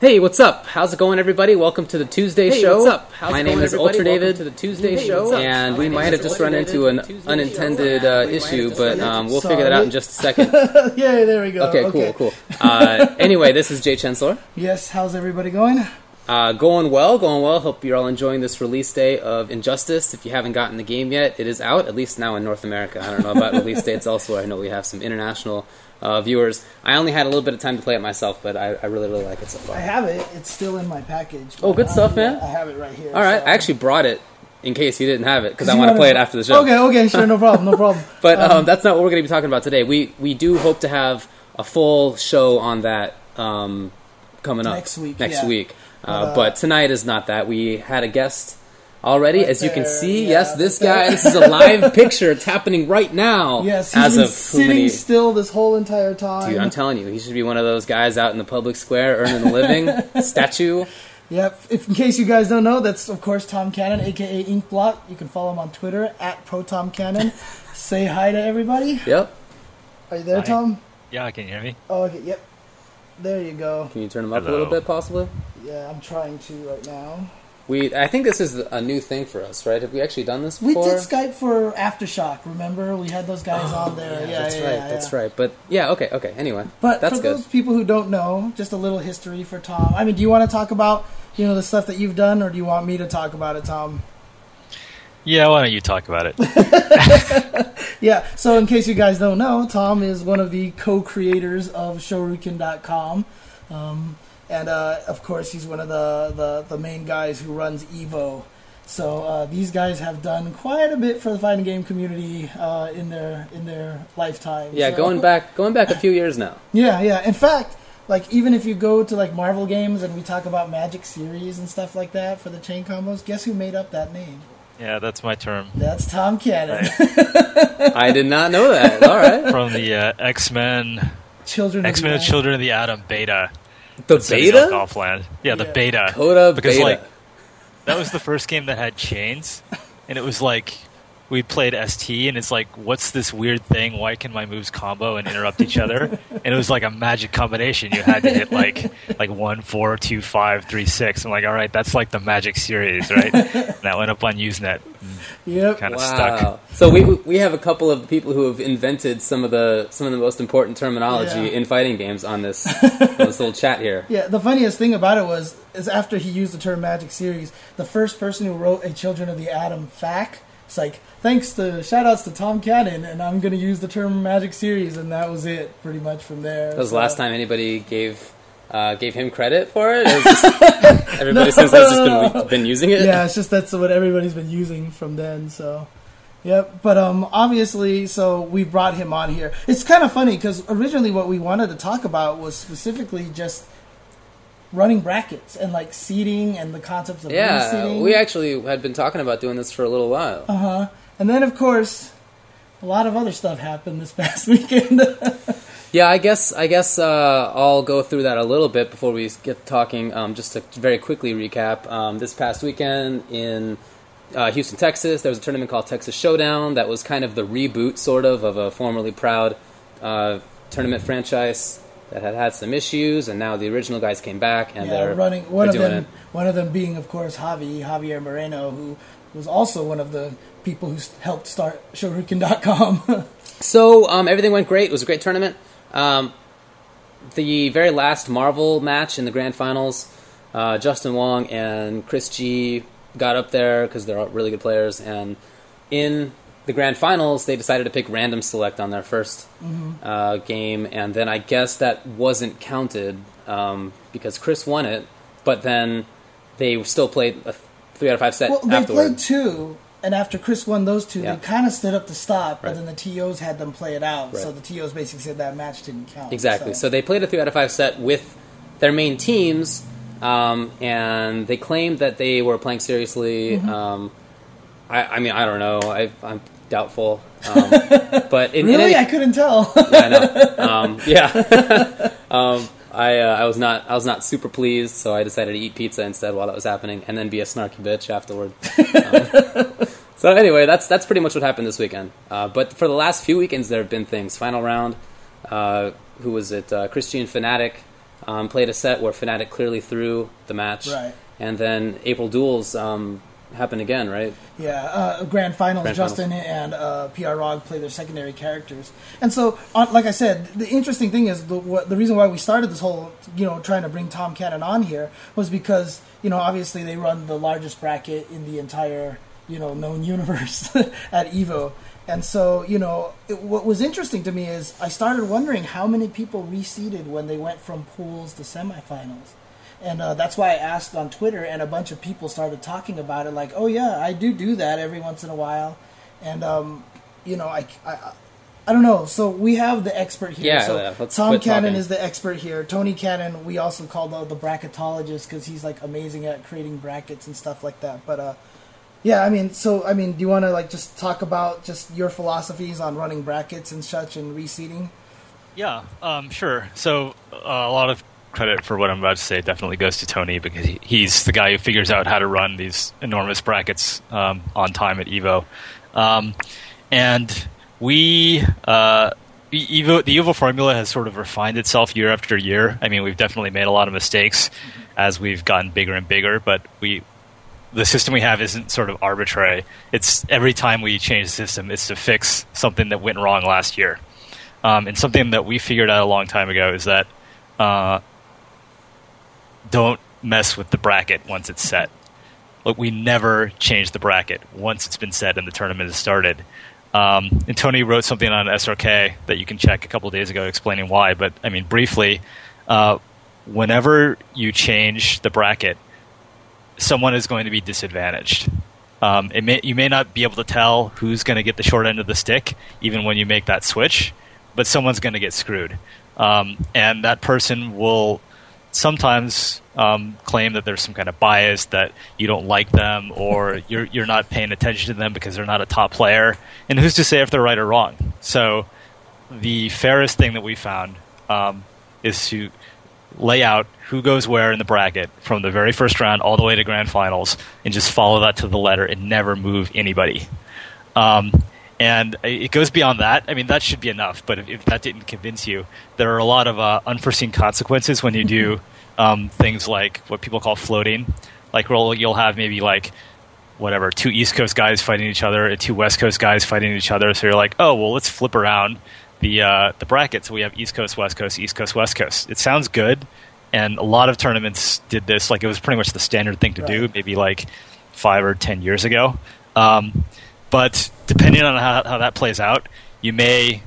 Hey, what's up? How's it going, everybody? Welcome to the Tuesday show. What's up? My name is UltraDavid, to the Tuesday show, and we might have just run into an unintended issue, but we'll figure that out in just a second. Yeah, there we go. Okay, cool. Anyway, this is jchensor. Yes, how's everybody going? Going well. Hope you're all enjoying this release day of Injustice. If you haven't gotten the game yet, it is out, at least now in North America. I don't know about release dates elsewhere. I know we have some international viewers. I only had a little bit of time to play it myself, but I really like it so far. I have it. It's still in my package. Oh, good stuff, man. I have it right here. All right. So. I actually brought it in case you didn't have it, because I want to play it after the show. Okay, sure, no problem. But that's not what we're going to be talking about today. We do hope to have a full show on that coming up next week. But tonight is not that. We had a guest already, as you can see. Yes, this guy. This is a live picture. It's happening right now. Yes, he's been sitting still this whole entire time. Dude, I'm telling you, he should be one of those guys out in the public square earning a living. Statue. Yep. In case you guys don't know, that's of course Tom Cannon, aka Inkblot. You can follow him on Twitter @ProTomCannon. Say hi to everybody. Yep. Are you there, hi. Tom? Yeah, can you hear me? Oh, okay. Yep. There you go. Can you turn him up a little bit, possibly? Yeah, I'm trying to right now. I think this is a new thing for us, right? Have we actually done this before? We did Skype for Aftershock, remember? We had those guys on there. Yeah, that's right. But, yeah, okay. Anyway, but that's for good. Those people who don't know, just a little history for Tom. I mean, do you want to talk about, the stuff that you've done, or do you want me to talk about it, Tom? Yeah, why don't you talk about it? Yeah, so in case you guys don't know, Tom is one of the co-creators of Shoryuken.com. And, of course, he's one of the main guys who runs Evo. So these guys have done quite a bit for the fighting game community in their lifetime. Yeah, so, going back a few years now. Yeah. In fact, even if you go to Marvel games and we talk about Magic series and stuff like that for the chain combos, guess who made up that name? Yeah, that's my term. That's Tom Cannon. Right. I did not know that. All right. From the X-Men Children of the Atom beta. The beta? Golfland. Yeah, the beta. Coda because, beta. That was the first game that had chains, and it was we played ST, and it's what's this weird thing? Why can my moves combo and interrupt each other? And it was a magic combination. You had to hit 1, 4, 2, 5, 3, 6. I'm all right, that's the magic series, right? And that went up on Usenet. Yep. Kind of stuck. So we have a couple of people who have invented some of the most important terminology in fighting games on this little chat here. Yeah, the funniest thing about it is after he used the term magic series, the first person who wrote a Children of the Atom FAQ, it's shout-outs to Tom Cannon, and I'm going to use the term magic series, and that was it, pretty much from there. That was the last time anybody gave him credit for it? Everybody since has just been using it? Yeah, it's just that's what everybody's been using from then, so... Yep, but obviously, so we brought him on here. It's kind of funny, because originally what we wanted to talk about was specifically just running brackets and seeding and the concepts of reseeding. We actually had been talking about doing this for a little while. And then, of course, a lot of other stuff happened this past weekend. Yeah, I guess I'll go through that a little bit before we get talking. Just to very quickly recap, this past weekend in Houston, Texas, there was a tournament called Texas Showdown that was kind of the reboot, sort of a formerly proud tournament franchise that had some issues, and now the original guys came back, and they're running one of them being, of course, Javier Moreno, who was also one of the people who helped start Shoryuken.com. So everything went great. It was a great tournament. The very last Marvel match in the grand finals, Justin Wong and Chris G got up there because they're really good players, and in the grand finals, they decided to pick random select on their first game, and then I guess that wasn't counted because Chris won it, but then they still played a 3 out of 5 set afterward. Well, they played 2, and after Chris won those 2, they kind of stood up to stop, but then the TOs had them play it out, so the TOs basically said that match didn't count. Exactly, so they played a 3 out of 5 set with their main teams, and they claimed that they were playing seriously. I mean, I don't know. I'm doubtful. But really, I couldn't tell. Yeah, I know. I was not super pleased, so I decided to eat pizza instead while that was happening, and then be a snarky bitch afterward. So anyway, that's pretty much what happened this weekend. But for the last few weekends, there have been things. Final round. Who was it? Christian Fnatic played a set where Fnatic clearly threw the match. Right. And then April Duels happened again, right? Yeah, Grand Finals, Justin and PR Rog play their secondary characters. And so, like I said, the interesting thing is the reason why we started this whole, trying to bring Tom Cannon on here was because, obviously they run the largest bracket in the entire, known universe at EVO. And so, what was interesting to me is I started wondering how many people reseeded when they went from pools to semifinals. And that's why I asked on Twitter, and a bunch of people started talking about it, like, oh, yeah, I do that every once in a while. And, I don't know. So we have the expert here. Yeah, so Tom Cannon is the expert here. Tony Cannon, we also call the bracketologist because he's, like, amazing at creating brackets and stuff like that. But, yeah, do you want to, just talk about just your philosophies on running brackets and such and reseeding? Yeah, sure. So a lot of credit for what I'm about to say definitely goes to Tony, because he's the guy who figures out how to run these enormous brackets on time at EVO. And the EVO formula has sort of refined itself year after year. I mean, we've definitely made a lot of mistakes as we've gotten bigger and bigger, but the system we have isn't sort of arbitrary. It's every time we change the system, it's to fix something that went wrong last year. And something that we figured out a long time ago is that don't mess with the bracket once it's set. Look, we never change the bracket once it's been set and the tournament has started. And Tony wrote something on SRK that you can check a couple of days ago explaining why. But, I mean, briefly, whenever you change the bracket, someone is going to be disadvantaged. You may not be able to tell who's going to get the short end of the stick, even when you make that switch, but someone's going to get screwed. And that person will sometimes claim that there's some kind of bias, that you don't like them, or you're not paying attention to them because they're not a top player. And who's to say if they're right or wrong? So the fairest thing that we found is to lay out who goes where in the bracket from the very first round all the way to grand finals, and just follow that to the letter and never move anybody. And it goes beyond that. I mean, that should be enough. But if that didn't convince you, there are a lot of unforeseen consequences when you do things like what people call floating. Like, you'll have maybe two East Coast guys fighting each other and two West Coast guys fighting each other. So you're like, oh, well, let's flip around the bracket. So we have East Coast, West Coast, East Coast, West Coast. It sounds good. And a lot of tournaments did this. Like, it was pretty much the standard thing to do, maybe 5 or 10 years ago. But depending on how that plays out, you may,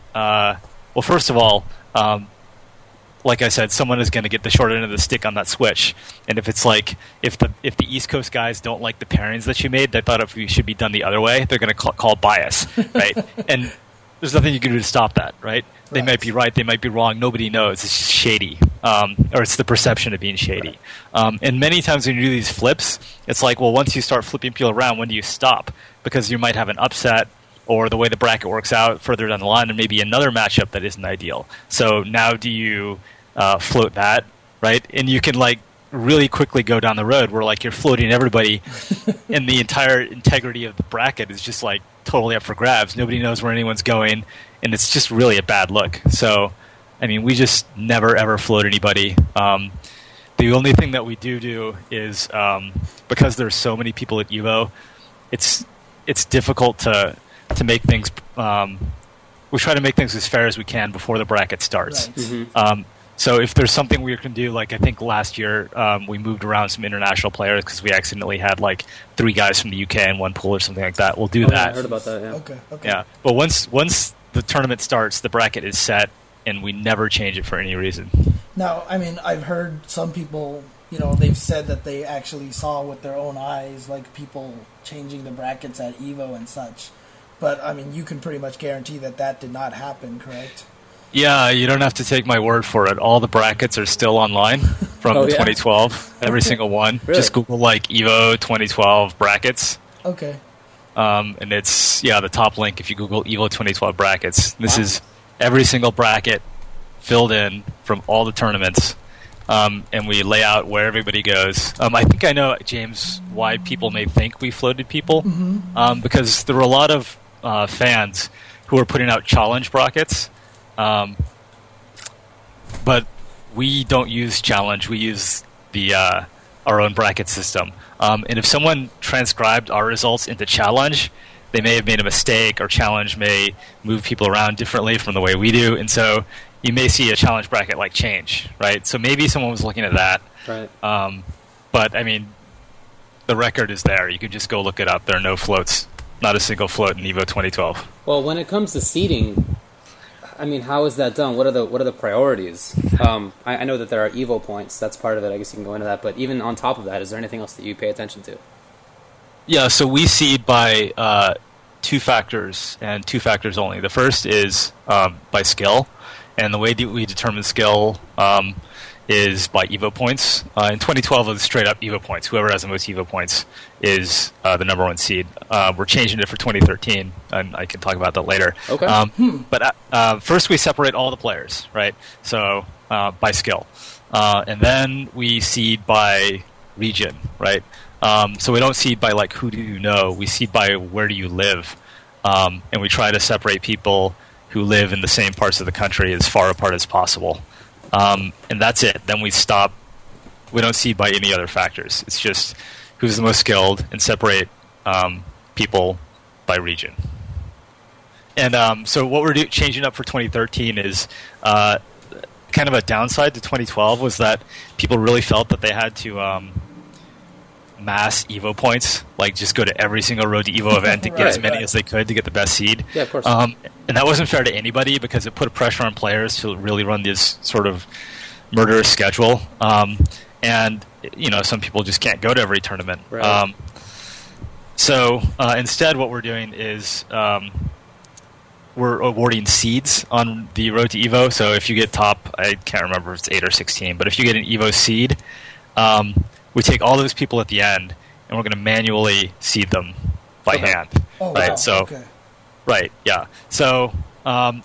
first of all, like I said, someone is going to get the short end of the stick on that switch. And if it's if the East Coast guys don't like the pairings that you made, they thought it should be done the other way, they're going to call bias, right? And there's nothing you can do to stop that, right? They might be right, they might be wrong, nobody knows. It's just shady, or it's the perception of being shady. And many times when you do these flips, it's once you start flipping people around, when do you stop? Because you might have an upset, or the way the bracket works out further down the line, and maybe another matchup that isn't ideal. So now do you float that, right? And you can really quickly go down the road where you're floating everybody and the entire integrity of the bracket is just totally up for grabs. Nobody knows where anyone's going, and it's just really a bad look. So, I mean, we just never ever float anybody. The only thing that we do is because there's so many people at EVO, it's difficult to make things. We try to make things as fair as we can before the bracket starts. Right. Mm-hmm. So if there's something we can do, I think last year we moved around some international players because we accidentally had 3 guys from the UK in one pool or something like that. We'll do that. Yeah, I heard about that. Yeah. Okay. Yeah, but once the tournament starts, the bracket is set, and we never change it for any reason. Now, I mean, I've heard some people, they've said that they actually saw with their own eyes, people changing the brackets at EVO and such. But, I mean, you can pretty much guarantee that did not happen, correct? Yeah, you don't have to take my word for it. All the brackets are still online from 2012, every single one. Really? Just Google EVO 2012 brackets. Okay. And it's, the top link if you Google EVO 2012 brackets. This is every single bracket filled in from all the tournaments. And we lay out where everybody goes. I think I know, James, why people may think we floated people. Mm-hmm. Because there were a lot of fans who were putting out challenge brackets. But we don't use challenge. We use the our own bracket system. And if someone transcribed our results into challenge, they may have made a mistake, or challenge may move people around differently from the way we do. And so you may see a challenge bracket like change, right? So maybe someone was looking at that. Right. But, I mean, the record is there. You can just go look it up. There are no floats. Not a single float in EVO 2012. Well, when it comes to seeding, I mean, how is that done? What are the priorities? I know that there are EVO points. That's part of it. I guess you can go into that. But even on top of that, is there anything else that you pay attention to? Yeah, so we seed by 2 factors, and 2 factors only. The first is by skill, and the way that we determine skill is by EVO points. In 2012, it was straight up EVO points. Whoever has the most EVO points is the number 1 seed. We're changing it for 2013, and I can talk about that later. Okay. But first we separate all the players, right? So by skill. And then we seed by region, right? So we don't seed by, like, who do you know. We seed by where do you live. And we try to separate people who live in the same parts of the country as far apart as possible. And that's it. Then we stop. We don't seed by any other factors. It's just who's the most skilled, and separate people by region. And so what we're changing up for 2013 is kind of a downside to 2012 was that people really felt that they had to mass EVO points, like just go to every single Road to EVO event and get as many as they could to get the best seed. Yeah, of course. And that wasn't fair to anybody, because it put pressure on players to really run this sort of murderous schedule. And, you know, some people just can't go to every tournament. Right. So instead what we're doing is we're awarding seeds on the Road to EVO. So if you get top, I can't remember if it's 8 or 16, but if you get an EVO seed, we take all those people at the end, and we're going to manually seed them by hand. Oh, right? Wow. So, okay. right, yeah. So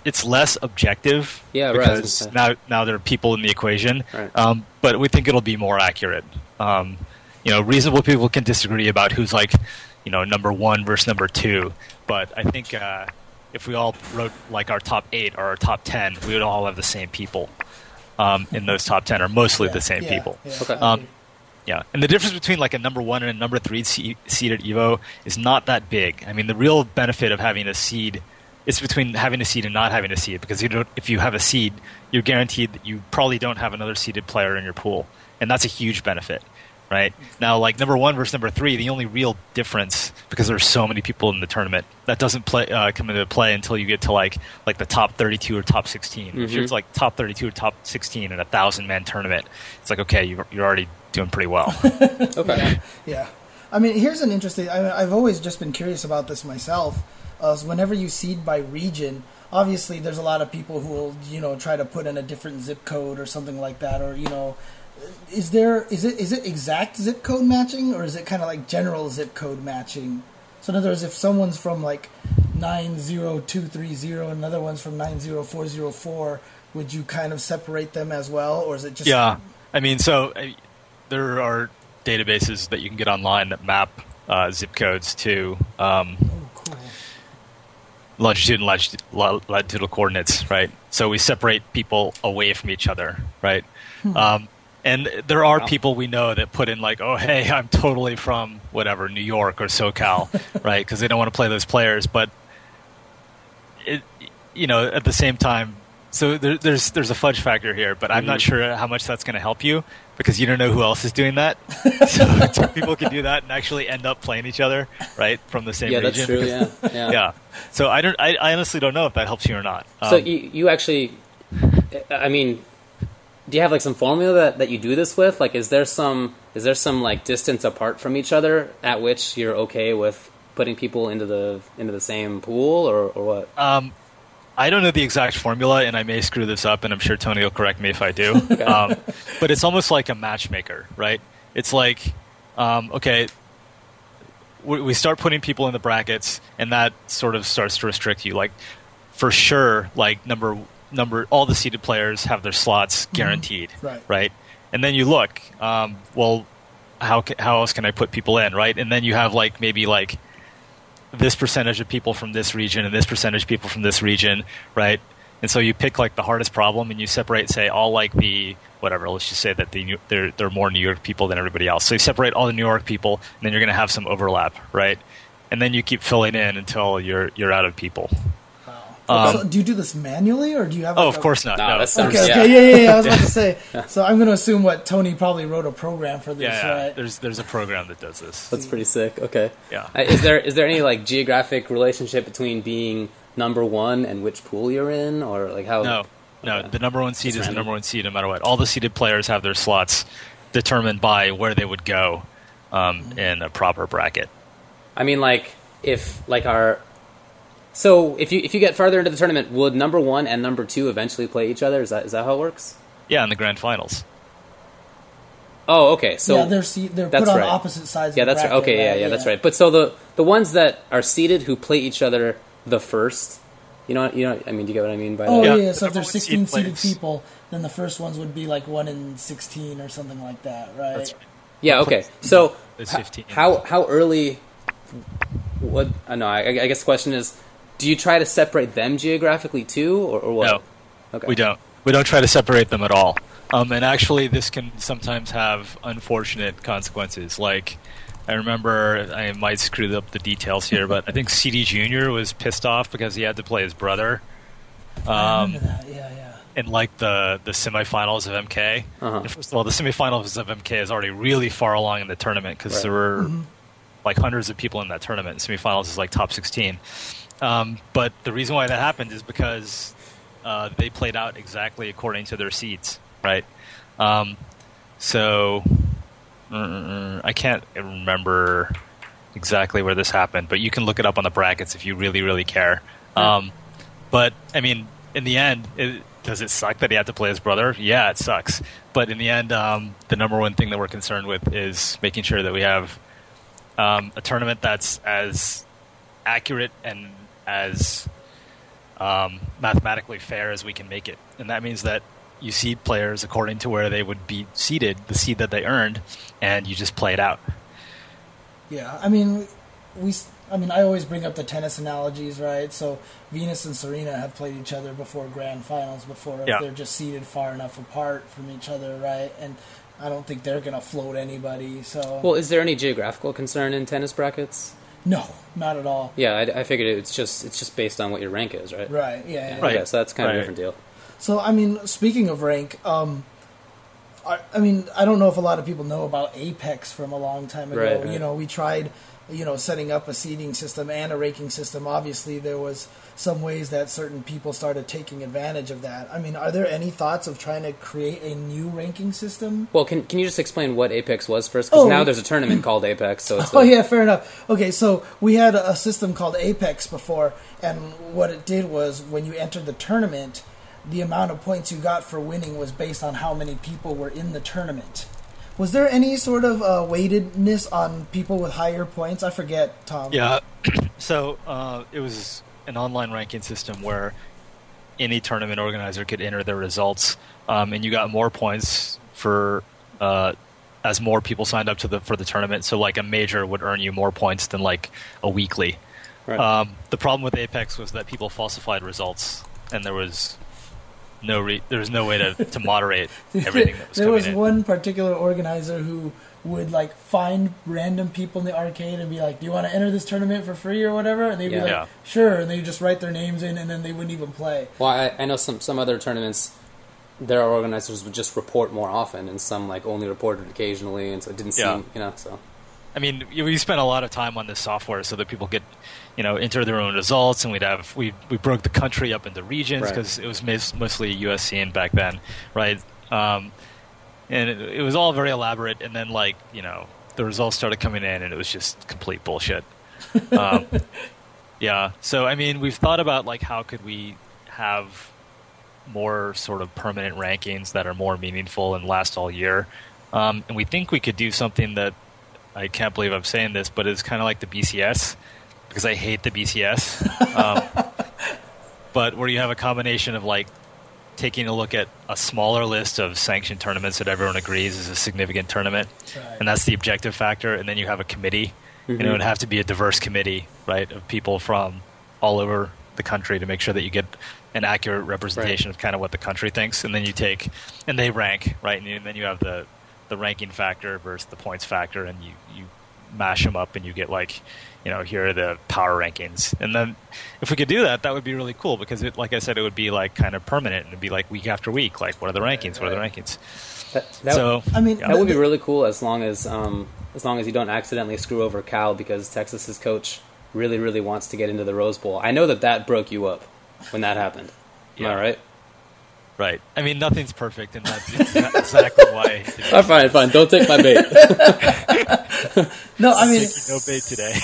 it's less objective, Yeah, because right. now there are people in the equation. Right. But we think it'll be more accurate. You know, reasonable people can disagree about who's, like, you know, number 1 versus number 2. But I think if we all wrote, like, our top 8 or our top 10, we would all have the same people in those top 10, or mostly the same people. Yeah. Okay. Yeah, and the difference between, like, a number 1 and a number 3 seed at EVO is not that big. I mean, the real benefit of having a seed is between having a seed and not having a seed, because if you have a seed, you're guaranteed that you probably don't have another seeded player in your pool, and that's a huge benefit, right? Now, like, number 1 versus number 3, the only real difference, because there's so many people in the tournament, that doesn't come into play until you get to like the top 32 or top 16. Mm-hmm. If you're like top 32 or top 16 in a 1,000-man tournament, it's like, okay, you're already doing pretty well. Okay. Yeah. I mean, here's an interesting... I've always just been curious about this myself. Whenever you seed by region, obviously there's a lot of people who will, you know, try to put in a different zip code or something like that, or, you know... Is it exact zip code matching, or is it kind of like general zip code matching? So in other words, if someone's from, like, 90230 and another one's from 90404, would you kind of separate them as well, or is it just... Yeah. I mean, so... there are databases that you can get online that map zip codes to longitude and latitudinal coordinates, right? So we separate people away from each other, right? And there are people we know that put in, like, oh, hey, I'm totally from whatever, New York or SoCal, right? Because they don't want to play those players. But, you know, at the same time, so there's a fudge factor here, but I'm not sure how much that's going to help you, because you don't know who else is doing that. So 2 people can do that and actually end up playing each other, right, from the same region. Yeah, that's true. Yeah. Yeah. So I honestly don't know if that helps you or not. So you actually, I mean, do you have, like, some formula that you do this with? Like, is there some like distance apart from each other at which you're okay with putting people into the same pool, or what? I don't know the exact formula, and I may screw this up, and I'm sure Tony will correct me if I do. Okay. But it's almost like a matchmaker, right? It's like, okay, we start putting people in the brackets, and that sort of starts to restrict you. Like, for sure, like, all the seeded players have their slots guaranteed, right? And then you look, well, how else can I put people in, right? And then you have, like, maybe, like, this percentage of people from this region and this percentage of people from this region, right? And so you pick like the hardest problem, and you separate, say, all like the whatever. Let's just say that there are more New York people than everybody else. So you separate all the New York people, and then you're going to have some overlap, right? And then you keep filling in until you're out of people. So do you do this manually, or do you have? Like of course not. No. That sounds, Okay. Yeah. I was about to say. So I'm going to assume Tony probably wrote a program for this, right? There's a program that does this. That's pretty sick. Okay. Yeah. Is there any like geographic relationship between being number one and which pool you're in, or like how? No. The number one seed is the number one seed, no matter what. All the seeded players have their slots determined by where they would go in a proper bracket. I mean, like if you get farther into the tournament, would number one and number two eventually play each other? Is that how it works? Yeah, in the grand finals. Oh, okay. So they're put on opposite sides. Yeah, of the that's right. bracket, Okay, yeah, that's right. But so the ones that are seeded who play each other the first, you know. I mean, do you get what I mean by that? Oh, Yeah. yeah. So if there's 16 seeded players. people, then the first ones would be like 1 in 16 or something like that, right? That's right. Yeah. Okay. So It's 15. how early? What? No. I guess the question is, do you try to separate them geographically too, or what? No, Okay. we don't. We don't try to separate them at all. And actually, this can sometimes have unfortunate consequences. Like, I remember, I might screw up the details here, but I think CD Jr. was pissed off because he had to play his brother. I remember that. Yeah. In like the semifinals of MK. Uh-huh. And first of all, the semifinals of MK is already really far along in the tournament because there were like hundreds of people in that tournament. Semifinals is like top 16. But the reason why that happened is because they played out exactly according to their seeds, right? So I can't remember exactly where this happened, but you can look it up on the brackets if you really, really care. But, I mean, in the end, does it suck that he had to play his brother? Yeah, it sucks. But in the end, the number one thing that we're concerned with is making sure that we have a tournament that's as accurate and as mathematically fair as we can make it. And that means that you seed players according to where they would be seeded, the seed that they earned, and you just play it out. Yeah, I mean, I always bring up the tennis analogies, right? So Venus and Serena have played each other before grand finals before. If they're just seated far enough apart from each other, right? And I don't think they're going to float anybody. So, Well, is there any geographical concern in tennis brackets? no, not at all. Yeah, I figured it's just based on what your rank is, right? Right? Yeah. Right. Okay, so that's kind of a Right. different deal. So, I mean, speaking of rank, I don't know if a lot of people know about Apex from a long time ago. Right. You know, we tried, setting up a seeding system and a ranking system. Obviously, there was some ways that certain people started taking advantage of that. I mean, are there any thoughts of trying to create a new ranking system? Well, can you just explain what Apex was first? Because now there's a tournament called Apex, so it's Yeah, fair enough. Okay, so we had a system called Apex before, and what it did was when you entered the tournament, the amount of points you got for winning was based on how many people were in the tournament. Was there any sort of weightedness on people with higher points? I forget, Tom. Yeah, so it was an online ranking system where any tournament organizer could enter their results, and you got more points for as more people signed up for the tournament. So like a major would earn you more points than like a weekly. Right. The problem with Apex was that people falsified results, and there was no way to moderate everything that was There coming was in. one particular organizer who would like find random people in the arcade and be like, "Do you want to enter this tournament for free or whatever?" And they'd be like, Yeah. "Sure," and they just write their names in, and then they wouldn't even play. Well, I know some other tournaments, their organizers would just report more often, and some like only reported occasionally, and so it didn't seem, so. I mean, we spent a lot of time on this software so that people could, enter their own results, and we broke the country up into regions Right. because it was mostly US scene back then, right? And it was all very elaborate, and then the results started coming in, and it was just complete bullshit. Yeah, so I mean, we've thought about how could we have more sort of permanent rankings that are more meaningful and last all year, and we think we could do something that I can't believe I'm saying this, but it's kind of like the BCS, because I hate the BCS. But where you have a combination of taking a look at a smaller list of sanctioned tournaments that everyone agrees is a significant tournament, Right. and that's the objective factor, and then you have a committee, and it would have to be a diverse committee, right, of people from all over the country to make sure that you get an accurate representation of kind of what the country thinks, and then and they rank, right? And then you have the ranking factor versus the points factor, and you mash them up, and you get like, here are the power rankings. And then if we could do that, that would be really cool, because like I said, it would be like kind of permanent, and it'd be like week after week, like what are the rankings? What are the rankings? That would be really cool, as long as you don't accidentally screw over Cal, because Texas's coach really, really wants to get into the Rose Bowl. I know that broke you up when that happened. Am I right? Right. I mean, nothing's perfect, and that's exactly why. Fine. Don't take my bait. No, I mean, taking no bait today.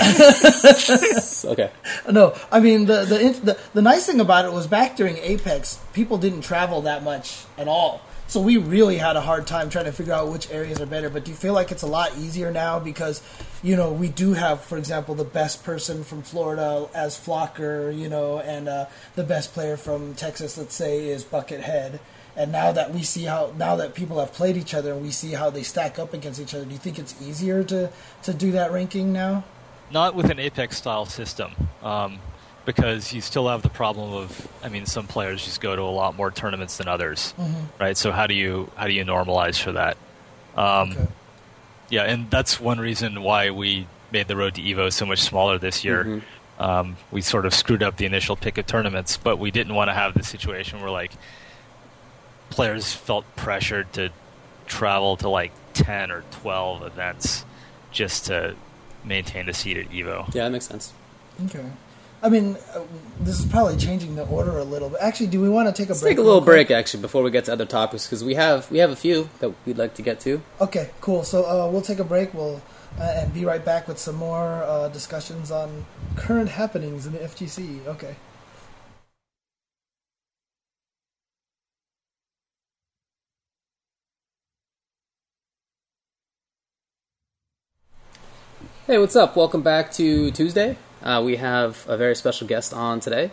Okay. No, I mean the nice thing about it was back during Apex, people didn't travel that much at all. So we really had a hard time trying to figure out which areas are better. But do you feel like it's a lot easier now because, we do have, for example, the best person from Florida as Flocker, and the best player from Texas, let's say, is Buckethead. And now that people have played each other and we see how they stack up against each other, do you think it's easier to do that ranking now? Not with an Apex-style system. Because you still have the problem of, some players just go to a lot more tournaments than others, right? So how do you normalize for that? Okay. Yeah, and that's one reason why we made the road to EVO so much smaller this year. We sort of screwed up the initial pick of tournaments, but we didn't want to have the situation where like players felt pressured to travel to like 10 or 12 events just to maintain the seat at EVO. Yeah, that makes sense. Okay. This is probably changing the order a little bit. Actually, do we want to take a break? Let's take a little break, actually, before we get to other topics, because we have a few that we'd like to get to. Okay, cool. So we'll take a break. We'll and be right back with some more discussions on current happenings in the FGC. Okay. Hey, what's up? Welcome back to Tuesday. We have a very special guest on today.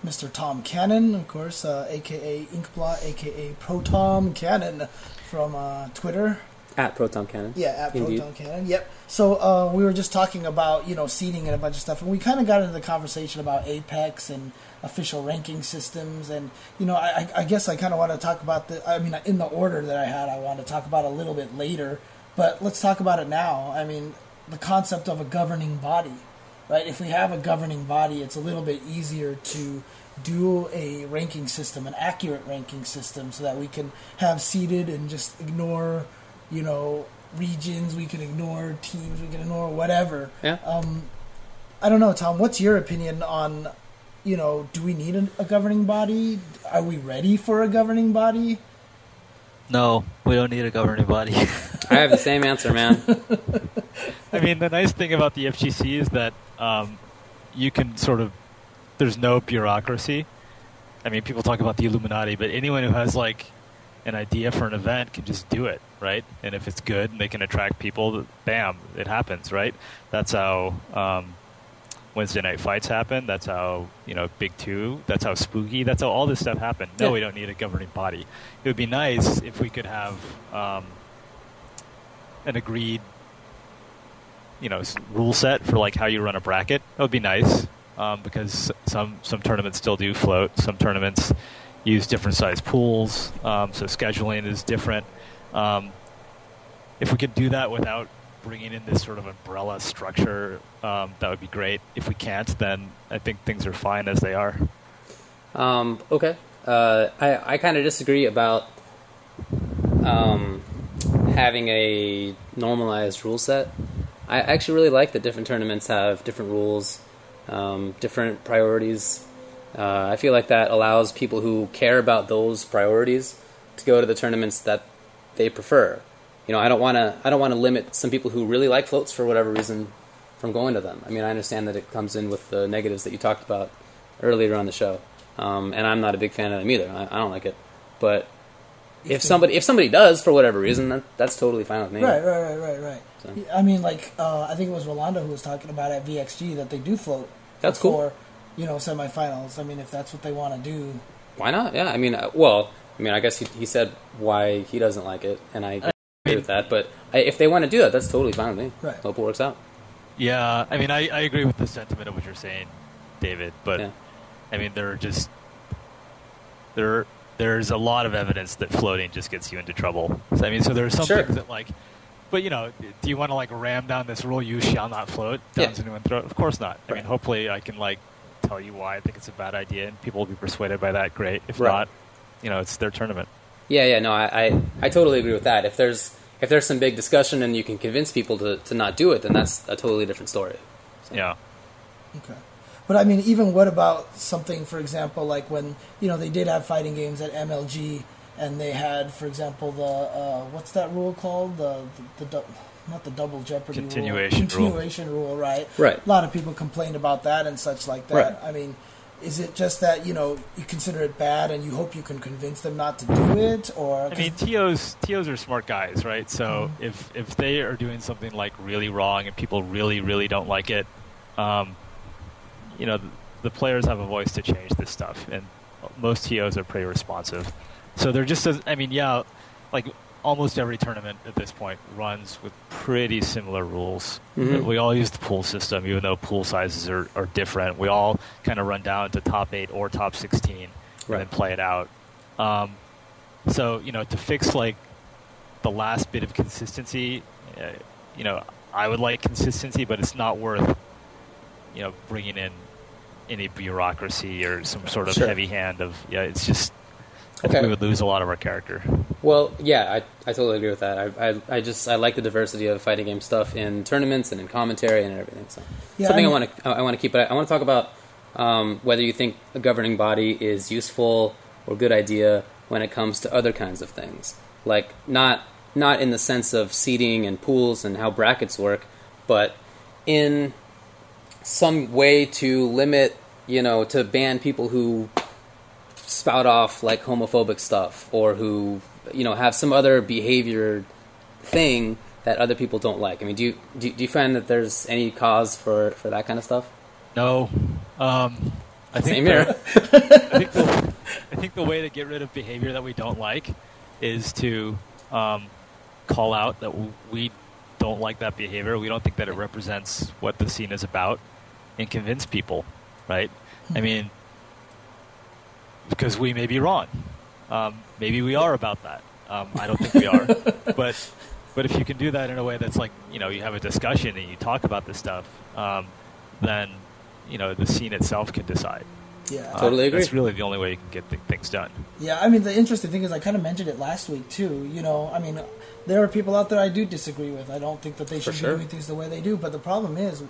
Mr. Tom Cannon, of course, a.k.a. Inkblot, a.k.a. ProTom Cannon from Twitter. At ProTom Cannon. Yeah, at Indeed. ProTom Cannon, yep. So we were just talking about, seeding and a bunch of stuff, and we kind of got into the conversation about Apex and official ranking systems, and, I guess I kind of want to talk about in the order that I had, I want to talk about a little bit later, but let's talk about it now. The concept of a governing body. Right, if we have a governing body, it's a little bit easier to do a ranking system, an accurate ranking system, so that we can have seeded and just ignore, regions. We can ignore teams. We can ignore whatever. Yeah. I don't know, Tom. What's your opinion on, do we need a governing body? Are we ready for a governing body? No, we don't need a governing body. I have the same answer, man. The nice thing about the FGC is that you can there's no bureaucracy. People talk about the Illuminati, but anyone who has an idea for an event can just do it, right? And if it's good and they can attract people, bam, it happens, right? That's how Wednesday night fights happen. That's how, Big Two. That's how Spooky. That's how all this stuff happened. No, we don't need a governing body. It would be nice if we could have an agreed, rule set for how you run a bracket. That would be nice because some tournaments still do float. Some tournaments use different size pools, so scheduling is different. If we could do that without bringing in this sort of umbrella structure, that would be great. If we can't, then I think things are fine as they are. Okay. I kind of disagree about having a normalized rule set. I actually really like that different tournaments have different rules, different priorities. I feel like that allows people who care about those priorities to go to the tournaments that they prefer. I don't want to limit some people who really like floats for whatever reason from going to them. I understand that it comes in with the negatives that you talked about earlier on the show, and I'm not a big fan of them either. I don't like it, but if somebody does for whatever reason, that's totally fine with me. Right. So. I think it was Rolando who was talking about at VXG that they do float. That's before, cool. Semifinals. If that's what they want to do, why not? Yeah. I guess he said why he doesn't like it, and I agree with that. But if they want to do that, that's totally fine with me. Right. Hope it works out. Yeah. I agree with the sentiment of what you're saying, David. But yeah. There are just there's a lot of evidence that floating just gets you into trouble. So, I mean, so there are some things that like, but you know, do you want to like ram down this rule? You shall not float down to anyone's throat? Of course not. I mean, hopefully I can like tell you why I think it's a bad idea, and people will be persuaded by that. Great. If not, you know, it's their tournament. Yeah. No, I totally agree with that. If there's some big discussion and you can convince people to not do it, then that's a totally different story. So. Yeah. Okay. But I mean, even what about something, for example, like when, you know, they did have fighting games at MLG, and they had, for example, the what's that rule called? The not the double jeopardy continuation rule, right? Right. A lot of people complained about that and such like that. Right. I mean, is it just that, you know, you consider it bad and you hope you can convince them not to do it, or? I mean, TOs are smart guys, right? So if they are doing something like really wrong and people really, really don't like it, you know, the players have a voice to change this stuff, and most TOs are pretty responsive. So they're just, I mean, yeah, like almost every tournament at this point runs with pretty similar rules. Mm-hmm. We all use the pool system, even though pool sizes are different. We all kind of run down to top 8 or top 16 and then play it out. So, you know, to fix like the last bit of consistency, you know, I would like consistency, but it's not worth, you know, bringing in any bureaucracy or some sort of heavy hand of, it's just, I think we would lose a lot of our character. Well, yeah, I totally agree with that. I like the diversity of fighting game stuff in tournaments and in commentary and everything. So something I want to keep. But I want to talk about whether you think a governing body is useful or a good idea when it comes to other kinds of things, like not in the sense of seeding and pools and how brackets work, but in some way to limit, you know, to ban people who spout off like homophobic stuff, or who, you know, have some other behavior thing that other people don't like. I mean, do you find that there's any cause for that kind of stuff? No. I think Same here. I think the way to get rid of behavior that we don't like is to call out that we don't like that behavior. We don't think that it represents what the scene is about, and convince people, right? I mean, because we may be wrong. Maybe we are about that. I don't think we are. But if you can do that in a way that's like, you know, you have a discussion and you talk about this stuff, then, you know, the scene itself can decide. Yeah, totally agree. That's really the only way you can get things done. Yeah, I mean, the interesting thing is I kind of mentioned it last week, too. You know, I mean, there are people out there I do disagree with. I don't think that they should be doing things the way they do. But the problem is,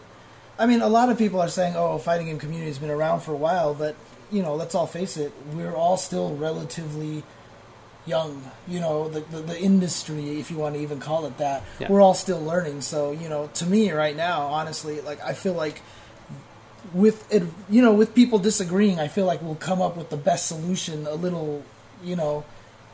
I mean, a lot of people are saying, oh, fighting game community has been around for a while, but, you know, let's all face it, we're all still relatively young. You know, the industry, if you want to even call it that, we're all still learning. So, you know, to me right now, honestly, like, I feel like with it, you know, with people disagreeing, I feel like we'll come up with the best solution a little, you know,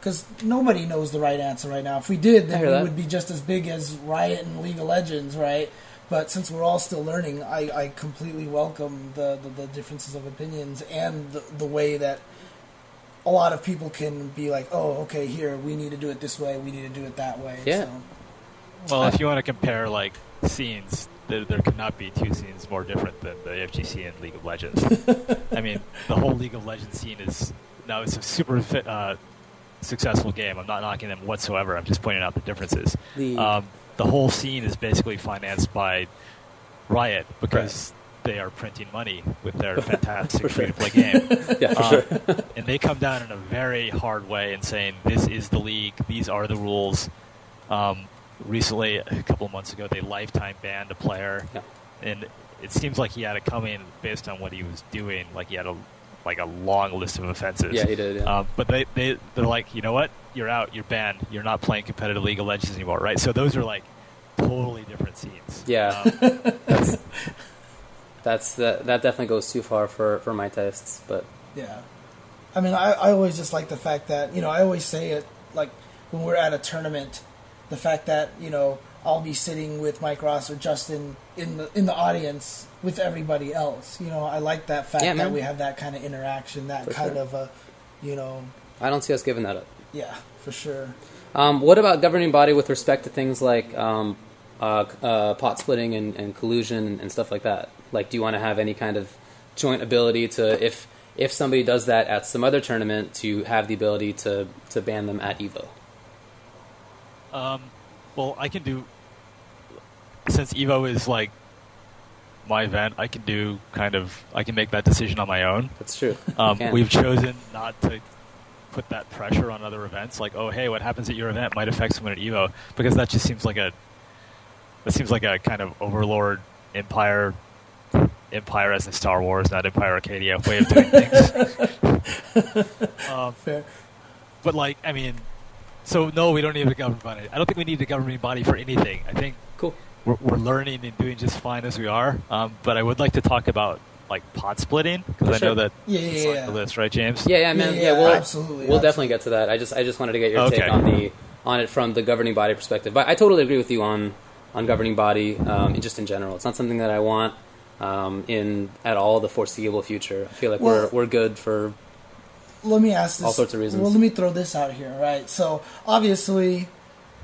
because nobody knows the right answer right now. If we did, then we would be just as big as Riot and League of Legends, right? But since we're all still learning, I completely welcome the differences of opinions and the way that a lot of people can be like, oh, okay, here, we need to do it this way, we need to do it that way. Yeah. So. Well, if you want to compare, like, scenes, there cannot be two scenes more different than the FGC and League of Legends. I mean, the whole League of Legends scene it's a super successful game. I'm not knocking them whatsoever. I'm just pointing out the differences. The whole scene is basically financed by Riot because they are printing money with their fantastic free-to-play game. Yeah, for sure. And they come down in a very hard way and saying, this is the league, these are the rules. Recently, a couple of months ago, they lifetime banned a player. Yeah. And it seems like he had it coming based on what he was doing. Like, he had a long list of offenses. Yeah, he did, yeah. But they're like, you know what? You're out. You're banned. You're not playing competitive League of Legends anymore, right? So those are, like, totally different scenes. Yeah. That definitely goes too far for my tastes, but... Yeah. I mean, I always just like the fact that, you know, I always say it, like, when we're at a tournament, the fact that, you know, I'll be sitting with Mike Ross or Justin in the audience with everybody else. You know, I like that fact that we have that kind of interaction, that kind of a, you know... I don't see us giving that up. Yeah, for sure. What about governing body with respect to things like pot splitting and collusion and stuff like that? Like, do you want to have any kind of joint ability to, if if somebody does that at some other tournament, to have the ability to ban them at EVO. Well, I can do, since EVO is like my event, I can make that decision on my own. That's true. We've chosen not to put that pressure on other events, like, oh, hey, what happens at your event might affect someone at EVO, because that just seems like a kind of overlord empire as in Star Wars, not Empire Arcadia way of doing things. Fair. But like, I mean, so no, we don't need a governing body. I don't think we need a governing body for anything. I think cool. We're learning and doing just fine as we are. But I would like to talk about like pot splitting, because I know that it's on the list, right, James? Yeah, man. Yeah, we'll absolutely. Definitely get to that. I just wanted to get your take on it from the governing body perspective. But I totally agree with you on governing body, just in general. It's not something that I want in at all the foreseeable future. I feel like we're good for. Let me ask this. All sorts of reasons. Well, let me throw this out here, right? So obviously,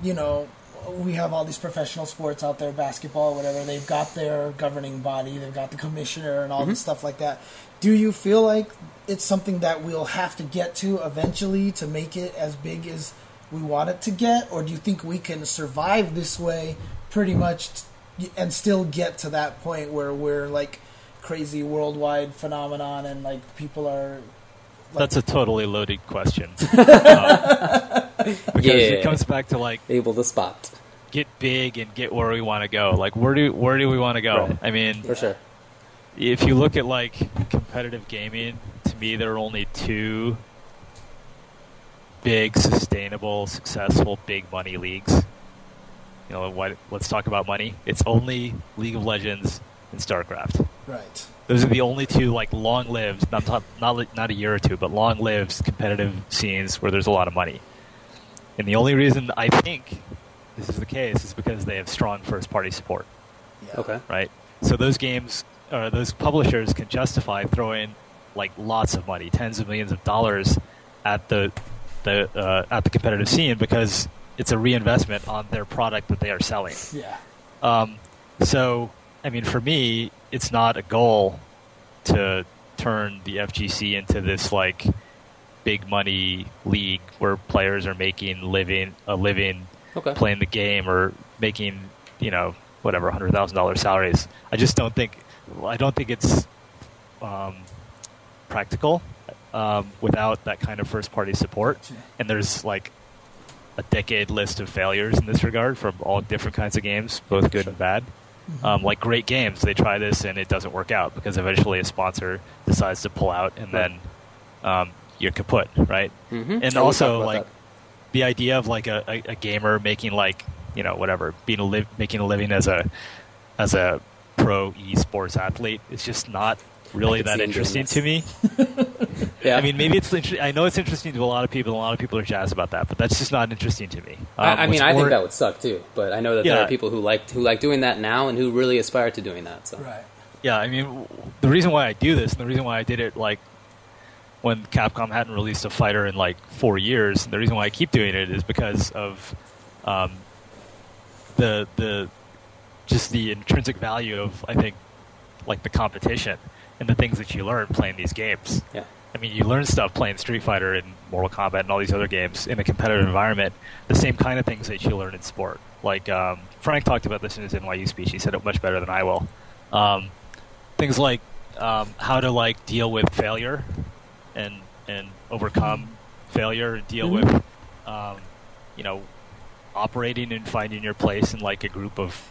we have all these professional sports out there, basketball, whatever. They've got their governing body, they've got the commissioner, and all this stuff like that. Do you feel like it's something that we'll have to get to eventually to make it as big as we want it to get, or do you think we can survive this way pretty much and still get to that point where we're like crazy worldwide phenomenon and like people are? That's a totally loaded question. Because it comes back to like able to spot, get big and get where we want to go. Like where do we want to go? Right. I mean, for sure. If you look at like competitive gaming, to me there are only two big, sustainable, successful, big money leagues. Let's talk about money. It's only League of Legends and StarCraft. Right. Those are the only two like long-lived, not a year or two, but long-lived competitive scenes where there's a lot of money. And the only reason I think this is the case is because they have strong first-party support. Yeah. Okay. Right. So those publishers can justify throwing like lots of money, tens of millions of dollars at the competitive scene, because it's a reinvestment on their product that they are selling. Yeah. So, I mean, for me, it's not a goal to turn the FGC into this like big money league where players are making a living playing the game, or making whatever $100,000 salaries. I don't think it's practical without that kind of first party support. And there's like a decade list of failures in this regard from all different kinds of games, both good and bad. Like great games, they try this and it doesn't work out because eventually a sponsor decides to pull out, and then you're kaput, right? And also like the idea of like a gamer making like whatever, making a living as a pro esports athlete is just not really that interesting to me. Yeah, I mean, maybe it's interesting. I know it's interesting to a lot of people. A lot of people are jazzed about that, but that's just not interesting to me. I think that would suck too. But I know that there are people who like doing that now and who really aspire to doing that. So. Right. Yeah, I mean, the reason why I do this, and the reason why I did it, like when Capcom hadn't released a fighter in like 4 years, and the reason why I keep doing it is because of the intrinsic value of, I think, like the competition and the things that you learn playing these games. Yeah. I mean, you learn stuff playing Street Fighter and Mortal Kombat and all these other games in a competitive environment, the same kind of things that you learn in sport. Like, Frank talked about this in his NYU speech. He said it much better than I will. Things like how to, like, deal with failure and overcome failure, and deal with, operating and finding your place in, like, a group of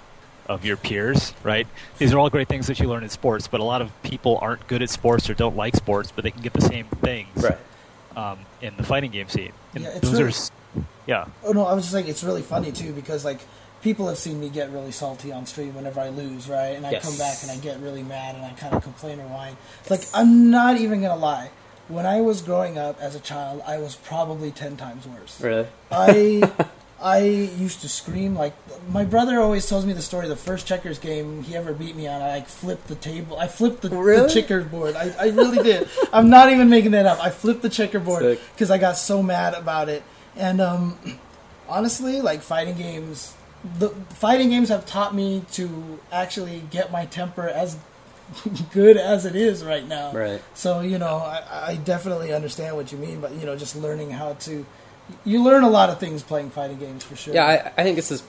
your peers, right? These are all great things that you learn in sports, but a lot of people aren't good at sports or don't like sports, but they can get the same things in the fighting game scene. And Oh no, I was just saying it's really funny too, because like people have seen me get really salty on stream whenever I lose, right? And I come back and I get really mad and I kind of complain or whine. Like, I'm not even gonna lie. When I was growing up as a child, I was probably 10 times worse. Really? I used to scream. Like, my brother always tells me the story. The first checkers game he ever beat me on, I flipped the table. I flipped the checkerboard. I really did. I'm not even making that up. I flipped the checkerboard because I got so mad about it. And honestly, like, fighting games have taught me to actually get my temper as good as it is right now. Right. So, I definitely understand what you mean, but, just learning how to... You learn a lot of things playing fighting games, for sure. Yeah, I think this is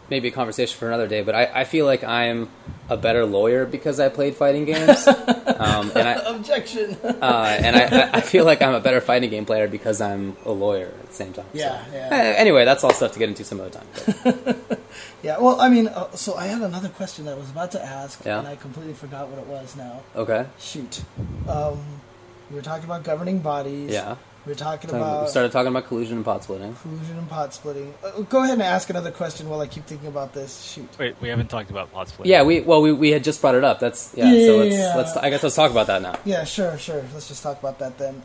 maybe a conversation for another day, but I feel like I'm a better lawyer because I played fighting games. Objection. And I feel like I'm a better fighting game player because I'm a lawyer at the same time. Yeah, so. yeah. Anyway, that's all stuff to get into some other time. But. Yeah, well, I mean, so I had another question that I was about to ask, Yeah. and I completely forgot what it was now. Okay. Shoot. We were talking about governing bodies. Yeah. We were talking We about... started talking about collusion and pot splitting. Collusion and pot splitting. Go ahead and ask another question while I keep thinking about this. Shoot. Wait, we haven't talked about pot splitting. Yeah, we had just brought it up. That's so let's talk about that now. Yeah, sure. Let's just talk about that then.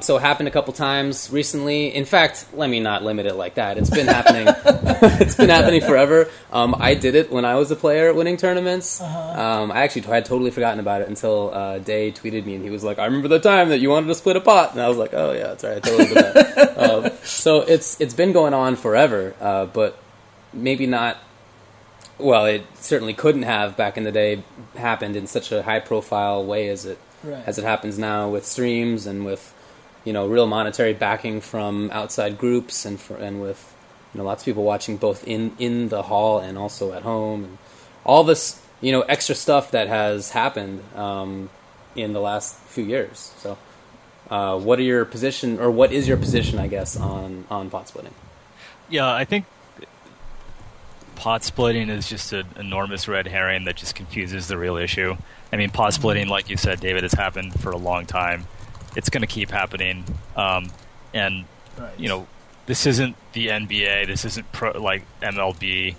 So it happened a couple times recently. In fact, let me not limit it like that. It's been happening. It's been happening forever. I did it when I was a player winning tournaments. I actually had totally forgotten about it until Day tweeted me and he was like, "I remember the time that you wanted to split a pot," and I was like, "Oh yeah, that's right. I totally did that." So it's been going on forever, but maybe not. Well, it certainly couldn't have back in the day happened in such a high profile way as it happens now with streams and with real monetary backing from outside groups and with lots of people watching both in the hall and also at home and all this extra stuff that has happened in the last few years. So. What is your position, I guess, on pot splitting? Yeah, I think pot splitting is just an enormous red herring that just confuses the real issue. I mean, pot splitting, like you said, David, has happened for a long time. It's going to keep happening. And, this isn't the NBA. This isn't like MLB.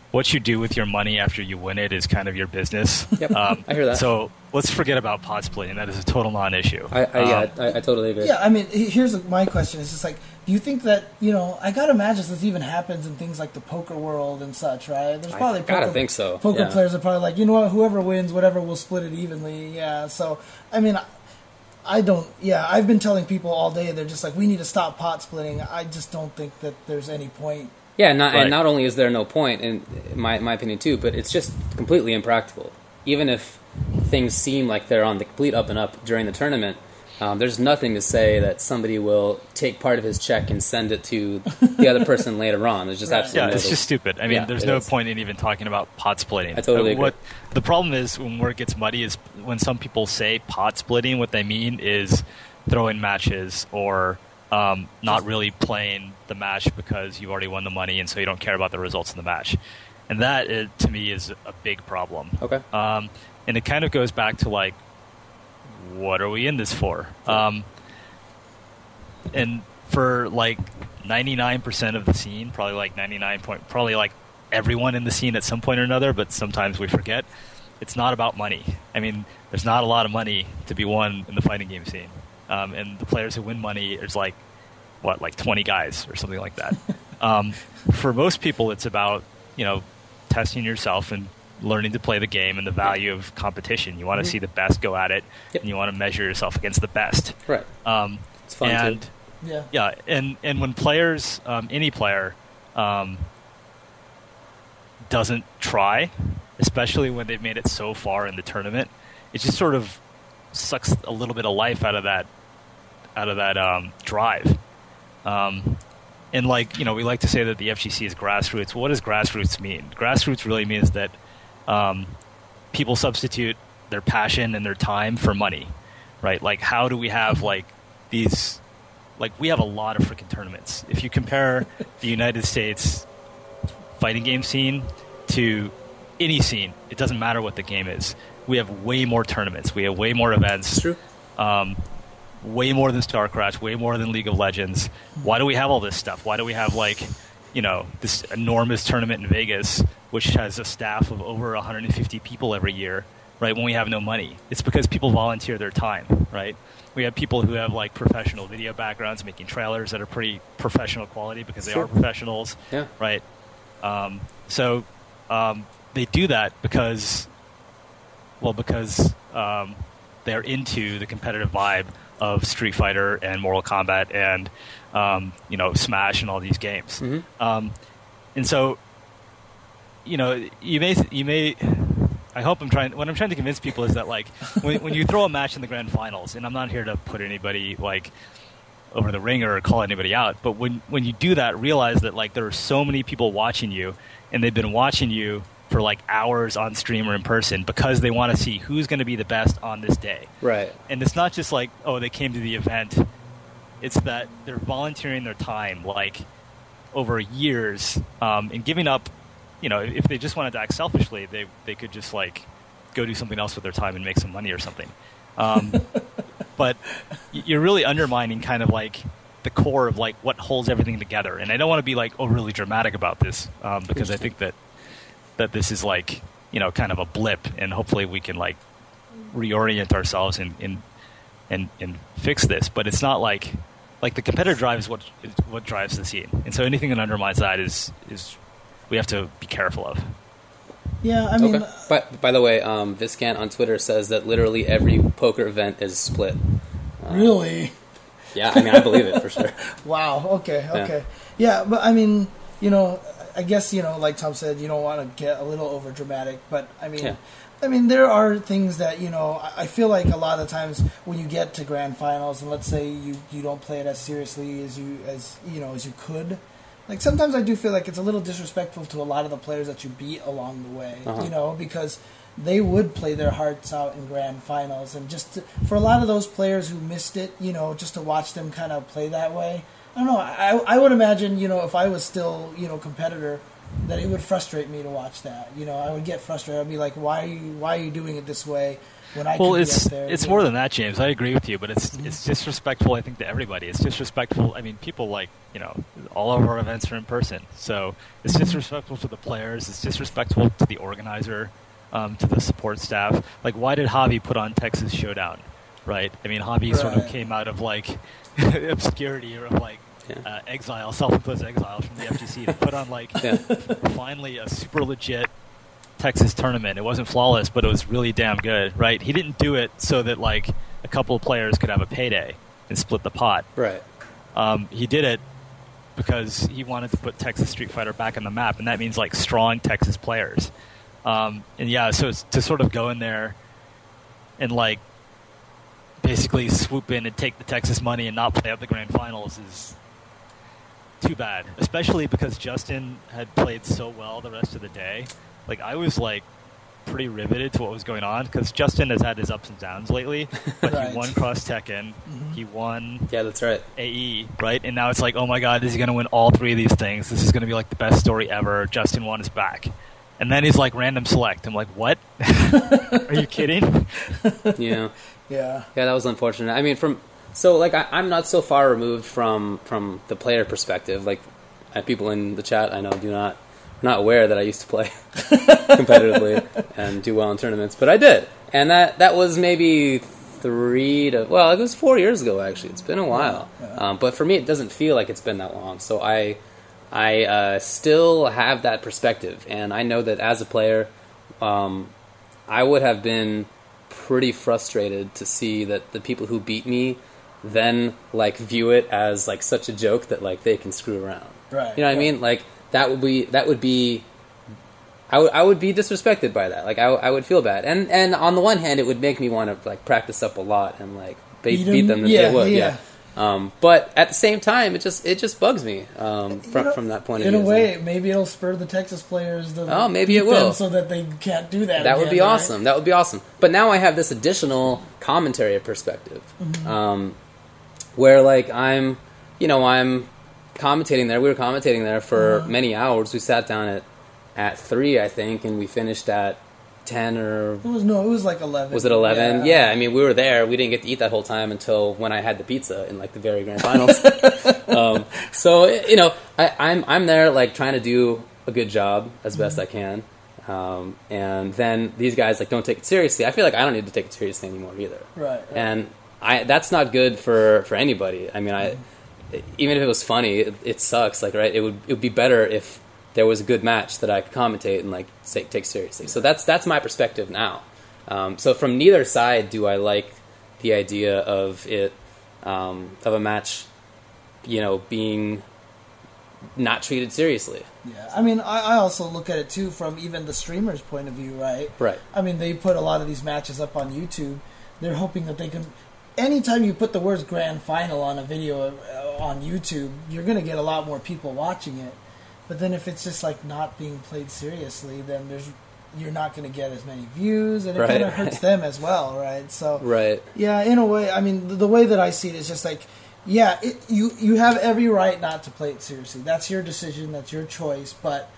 What you do with your money after you win it is kind of your business. Yep, I hear that. So let's forget about pot splitting. That is a total non-issue. I totally agree. Yeah, I mean, here's my question. It's just like, do you think that, I got to imagine this even happens in things like the poker world and such, right? There's probably I gotta think so. Poker players are probably like, you know what, whoever wins, whatever, we'll split it evenly. Yeah, so, I mean, I've been telling people all day, they're just like, we need to stop pot splitting. I just don't think that there's any point. Yeah, and not only is there no point, in my opinion too, but it's just completely impractical. Even if things seem like they're on the complete up and up during the tournament, there's nothing to say that somebody will take part of his check and send it to the other person later on. There's just absolutely no... it's just stupid. I mean, there's no point in even talking about pot splitting. I totally agree. The problem is, where it gets muddy is when some people say pot splitting, what they mean is throwing matches or... not really playing the match because you've already won the money and so you don't care about the results of the match. And that, to me, is a big problem. Okay. And it kind of goes back to, like, what are we in this for? And for, like, 99% of the scene, probably, like, probably, like, everyone in the scene at some point or another, but sometimes we forget, it's not about money. I mean, there's not a lot of money to be won in the fighting game scene. And the players who win money is like 20 guys or something like that. For most people, it's about, testing yourself and learning to play the game and the value of competition. You want to see the best go at it, and you want to measure yourself against the best. Right. It's fun too. Yeah. And when players, any player, doesn't try, especially when they've made it so far in the tournament, it just sort of sucks a little bit of life out of that drive. And we like to say that the FGC is grassroots. What does grassroots mean? Grassroots really means that people substitute their passion and their time for money, right? Like, how do we have these? We have a lot of freaking tournaments. If you compare the United States fighting game scene to any scene, it doesn't matter what the game is. We have way more tournaments. We have way more events. It's true. Way more than StarCraft, way more than League of Legends. Why do we have all this stuff? Why do we have this enormous tournament in Vegas, which has a staff of over 150 people every year, right? When we have no money, it's because people volunteer their time, right? We have people who have professional video backgrounds making trailers that are pretty professional quality because they are professionals, right? So they do that because they're into the competitive vibe of Street Fighter and Mortal Kombat and Smash and all these games. Mm-hmm. And so you may what I'm trying to convince people is that like when you throw a match in the grand finals, and I'm not here to put anybody like over the ringer or call anybody out, but when you do that, realize that like there are so many people watching you, and they've been watching you for like hours on stream or in person because they want to see who's going to be the best on this day. Right. And it's not just like, oh, they came to the event. It's that they're volunteering their time like over years and giving up. You know, if they just wanted to act selfishly, they could just like go do something else with their time and make some money or something. But you're really undermining kind of like the core of like what holds everything together. And I don't want to be like overly dramatic about this because I think that this is like, you know, kind of a blip, and hopefully we can like reorient ourselves and fix this. But it's not like the competitive drive is what drives the scene, and so anything that undermines that is we have to be careful of. Yeah, I mean... Okay. By the way, Viscant on Twitter says that literally every poker event is split. Really? Yeah, I mean, I believe it for sure. Wow, okay. Yeah, but I mean, you know, I guess, you know, like Tom said, you don't want to get a little over dramatic, but I mean... I mean, there are things that, you know, I feel like a lot of times when you get to grand finals, and let's say you don't play it as seriously as you could, like sometimes I do feel like it's a little disrespectful to a lot of the players that you beat along the way, you know, because they would play their hearts out in grand finals, and for a lot of those players who missed it, you know, just to watch them kind of play that way, I don't know. I would imagine, you know, if I was still, you know, competitor, that it would frustrate me to watch that. You know, I would get frustrated. I'd be like, why are you doing it this way when I could be up there? It's more than that, James. I agree with you, but it's disrespectful, I think, to everybody. It's disrespectful. I mean, people like, you know, all of our events are in person. So it's disrespectful to the players. It's disrespectful to the organizer, to the support staff. Like, why did Javi put on Texas Showdown, right? I mean, Javi sort of came out of, like, obscurity or, like, exile, self-imposed exile from the FGC to put on like finally a super legit Texas tournament. It wasn't flawless, but it was really damn good, right? He didn't do it so that like a couple of players could have a payday and split the pot. Right. He did it because he wanted to put Texas Street Fighter back on the map, and that means like strong Texas players. And yeah, so it's to sort of go in there and like basically swoop in and take the Texas money and not play up the grand finals is too bad, especially because Justin had played so well the rest of the day. Like, I was like pretty riveted to what was going on because Justin has had his ups and downs lately, but he won Cross Tekken, he won that's right, AE, right? And now it's like, oh my god, is he going to win all three of these things? This is going to be like the best story ever. Justin won his back. And then he's like random select. I'm like, what? Are you kidding? Yeah, that was unfortunate. I mean, I'm not so far removed from the player perspective. Like, people in the chat I know are not aware that I used to play competitively and do well in tournaments, but I did, and that was maybe it was 4 years ago actually. It's been a while, but for me it doesn't feel like it's been that long. So I still have that perspective, and I know that as a player, I would have been pretty frustrated to see that the people who beat me then like view it as like such a joke that like they can screw around. Right. You know what I mean? Like I would be disrespected by that. Like I would feel bad. And on the one hand it would make me want to like practice up a lot and like beat them. Yeah. But at the same time, it just bugs me from that point of view. In a way, maybe it'll spur the Texas players to maybe it will, so that they can't do that. That would be awesome. Right? That would be awesome. But now I have this additional commentary perspective, where like I'm commentating there. We were commentating there for many hours. We sat down at 3, I think, and we finished at 10 or... It was like 11. Was it 11? Yeah, I mean, we were there. We didn't get to eat that whole time until when I had the pizza in, like, the very grand finals. So, you know, I'm there, like, trying to do a good job as best I can. And then these guys, like, don't take it seriously. I feel like I don't need to take it seriously anymore either. Right. And that's not good for anybody. I mean, even if it was funny, it sucks. Like, right? It would be better if there was a good match that I could commentate and like take seriously. So that's my perspective now. So from neither side do I like the idea of it of a match, you know, being not treated seriously. Yeah, I mean, I also look at it too from even the streamer's point of view, right? Right. I mean, they put a lot of these matches up on YouTube. They're hoping that they can. Anytime you put the words grand final on a video on YouTube, you're going to get a lot more people watching it. But then if it's just like not being played seriously, then you're not going to get as many views, and it kind of hurts them as well, right? So, yeah, in a way, I mean, the way that I see it is just like, yeah, you have every right not to play it seriously. That's your decision, that's your choice, but,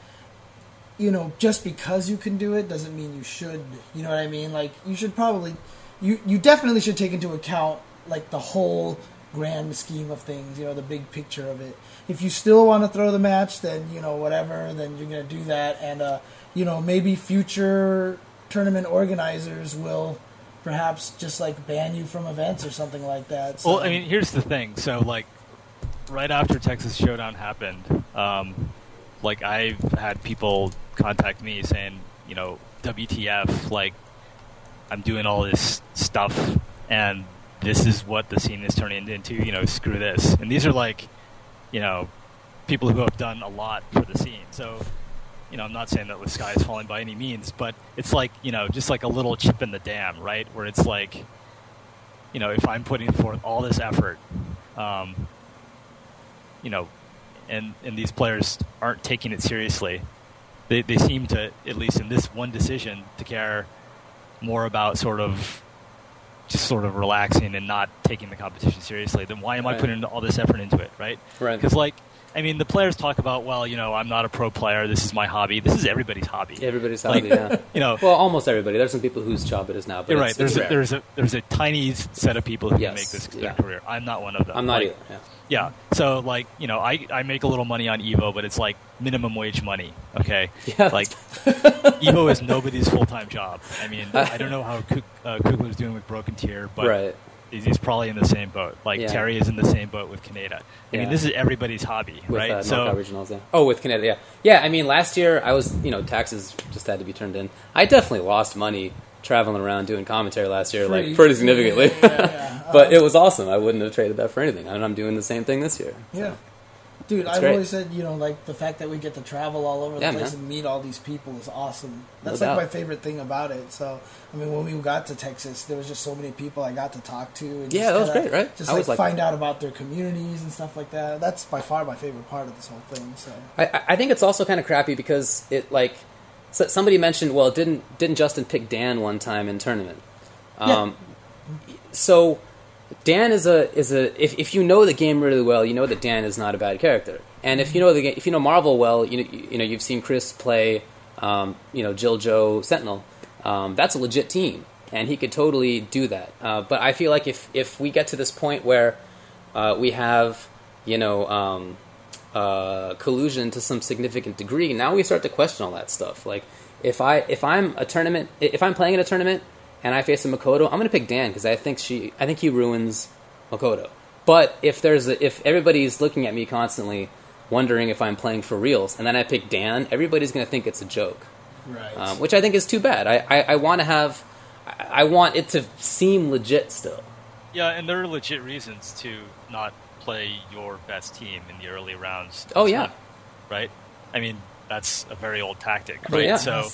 you know, just because you can do it doesn't mean you should, you know what I mean? Like, you should probably, you definitely should take into account, like, the whole grand scheme of things, you know, the big picture of it. If you still want to throw the match, then, you know, whatever, then you're going to do that, and, you know, maybe future tournament organizers will perhaps just, like, ban you from events or something like that. So. Well, I mean, here's the thing. So, like, right after Texas Showdown happened, like, I've had people contact me saying, you know, WTF, like, I'm doing all this stuff, and this is what the scene is turning into, you know, screw this. And these are, like, you know, people who have done a lot for the scene. So, you know, I'm not saying that the sky is falling by any means, but it's like, you know, just like a little chip in the dam, right? Where it's like, you know, if I'm putting forth all this effort, you know, and these players aren't taking it seriously, they seem to, at least in this one decision, to care more about sort of relaxing and not taking the competition seriously, then why am I putting all this effort into it, right? Right. Because, like, I mean, the players talk about, well, you know, I'm not a pro player. This is my hobby. This is everybody's hobby. Everybody's hobby, yeah. You know, well, almost everybody. There's some people whose job it is now. But you're right. It's There's a tiny set of people who can make this their career. I'm not one of them. I'm not either. Yeah. So, like, you know, I make a little money on Evo, but it's like minimum wage money. Okay. Yeah. Like, Evo is nobody's full-time job. I mean, I don't know how Kugler's doing with Broken Tier, but he's probably in the same boat. Like, Terry is in the same boat with Kaneda. I mean, this is everybody's hobby, with, right? So Regionals, with Kaneda, yeah. Yeah, I mean, last year I was, you know, taxes just had to be turned in. I definitely lost money traveling around doing commentary last year, like, pretty significantly. But it was awesome. I wouldn't have traded that for anything. And I'm doing the same thing this year. Yeah. So. Dude, I've always said, you know, like, the fact that we get to travel all over the place and meet all these people is awesome. That's, like, my favorite thing about it. So, I mean, when we got to Texas, there was just so many people I got to talk to. And that was great, right? Just, like, find out about their communities and stuff like that. That's by far my favorite part of this whole thing. So I think it's also kind of crappy because it, like, somebody mentioned, well, didn't Justin pick Dan one time in tournament? So Dan is if you know the game really well, you know that Dan is not a bad character. And if you know the game, if you know Marvel well, you know you've seen Chris play, you know, Jill Joe Sentinel. That's a legit team, and he could totally do that. But I feel like if we get to this point where we have, you know, collusion to some significant degree, now we start to question all that stuff. Like if I'm playing in a tournament and I face a Makoto, I'm going to pick Dan because I think he ruins Makoto. But if everybody's looking at me constantly, wondering if I'm playing for reals, and then I pick Dan, everybody's going to think it's a joke, right? Which I think is too bad. I want it to seem legit still. Yeah, and there are legit reasons to not play your best team in the early rounds. Oh yeah, right. I mean, that's a very old tactic, right? Yeah. So,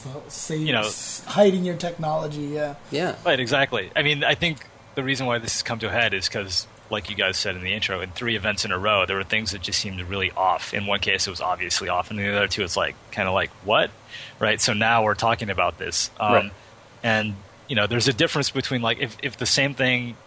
you know, hiding your technology, yeah, right, exactly. I mean, I think the reason why this has come to a head is because, like you guys said in the intro, in 3 events in a row, there were things that just seemed really off. In one case, it was obviously off, and in the other 2, it's like kind of like what, right? So now we're talking about this, and you know, there's a difference between, like, if the same thing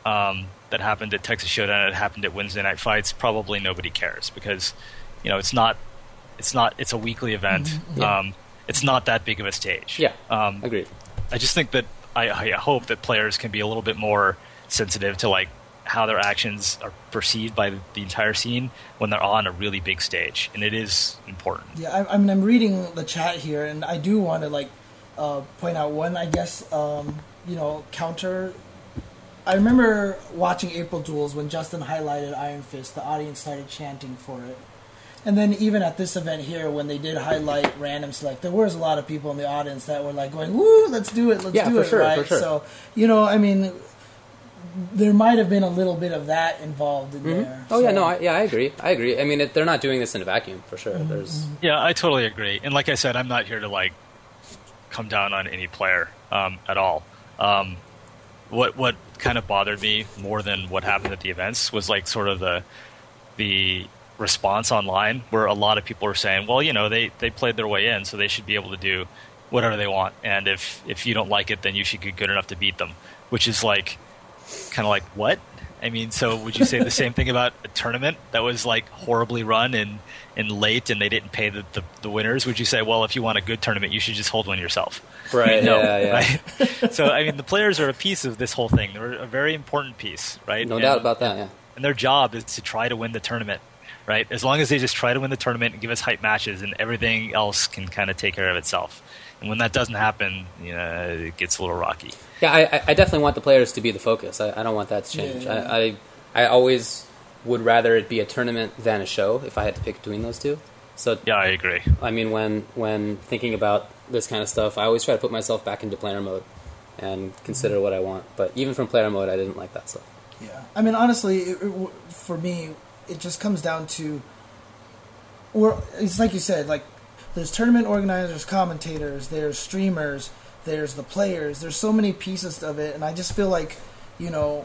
that happened at Texas Showdown had happened at Wednesday Night Fights, probably nobody cares because, you know, it's a weekly event. Mm-hmm. It's not that big of a stage. Yeah, agreed. I just think that I hope that players can be a little bit more sensitive to, like, how their actions are perceived by the entire scene when they're on a really big stage, and it is important. Yeah, I mean, I'm reading the chat here, and I do want to, like, point out one, I guess, you know, counter. I remember watching April Duels when Justin highlighted Iron Fist. The audience started chanting for it. And then even at this event here, when they did highlight Random Select, there was a lot of people in the audience that were like going, "Woo, let's do it, let's do it!" For sure, right? for sure. So, you know, I mean, there might have been a little bit of that involved in there. Oh yeah, no, I agree. I mean, they're not doing this in a vacuum for sure. Yeah, I totally agree. And like I said, I'm not here to like come down on any player at all. What kind of bothered me more than what happened at the events was like sort of the response online, where a lot of people were saying, well, you know, they played their way in, so they should be able to do whatever they want, and if you don't like it, then you should get good enough to beat them, which is like kind of like, what? I mean, so would you say the same thing about a tournament that was like horribly run and late and they didn't pay the winners? Would you say, well, if you want a good tournament, you should just hold one yourself? Right. No, yeah. right? So, I mean, the players are a piece of this whole thing. They're a very important piece, right? No doubt about that, yeah. And their job is to try to win the tournament, right? As long as they just try to win the tournament and give us hype matches, and everything else can kind of take care of itself. And when that doesn't happen, you know, it gets a little rocky. Yeah, I definitely want the players to be the focus. I don't want that to change. Yeah. I always would rather it be a tournament than a show if I had to pick between those two. So yeah, I agree. I mean, when thinking about this kind of stuff, I always try to put myself back into player mode and consider what I want. But even from player mode, I didn't like that stuff. Yeah, I mean, honestly, for me, it just comes down to, it's like you said, like, there's tournament organizers, commentators, there's streamers, there's the players, there's so many pieces of it, and I just feel like, you know,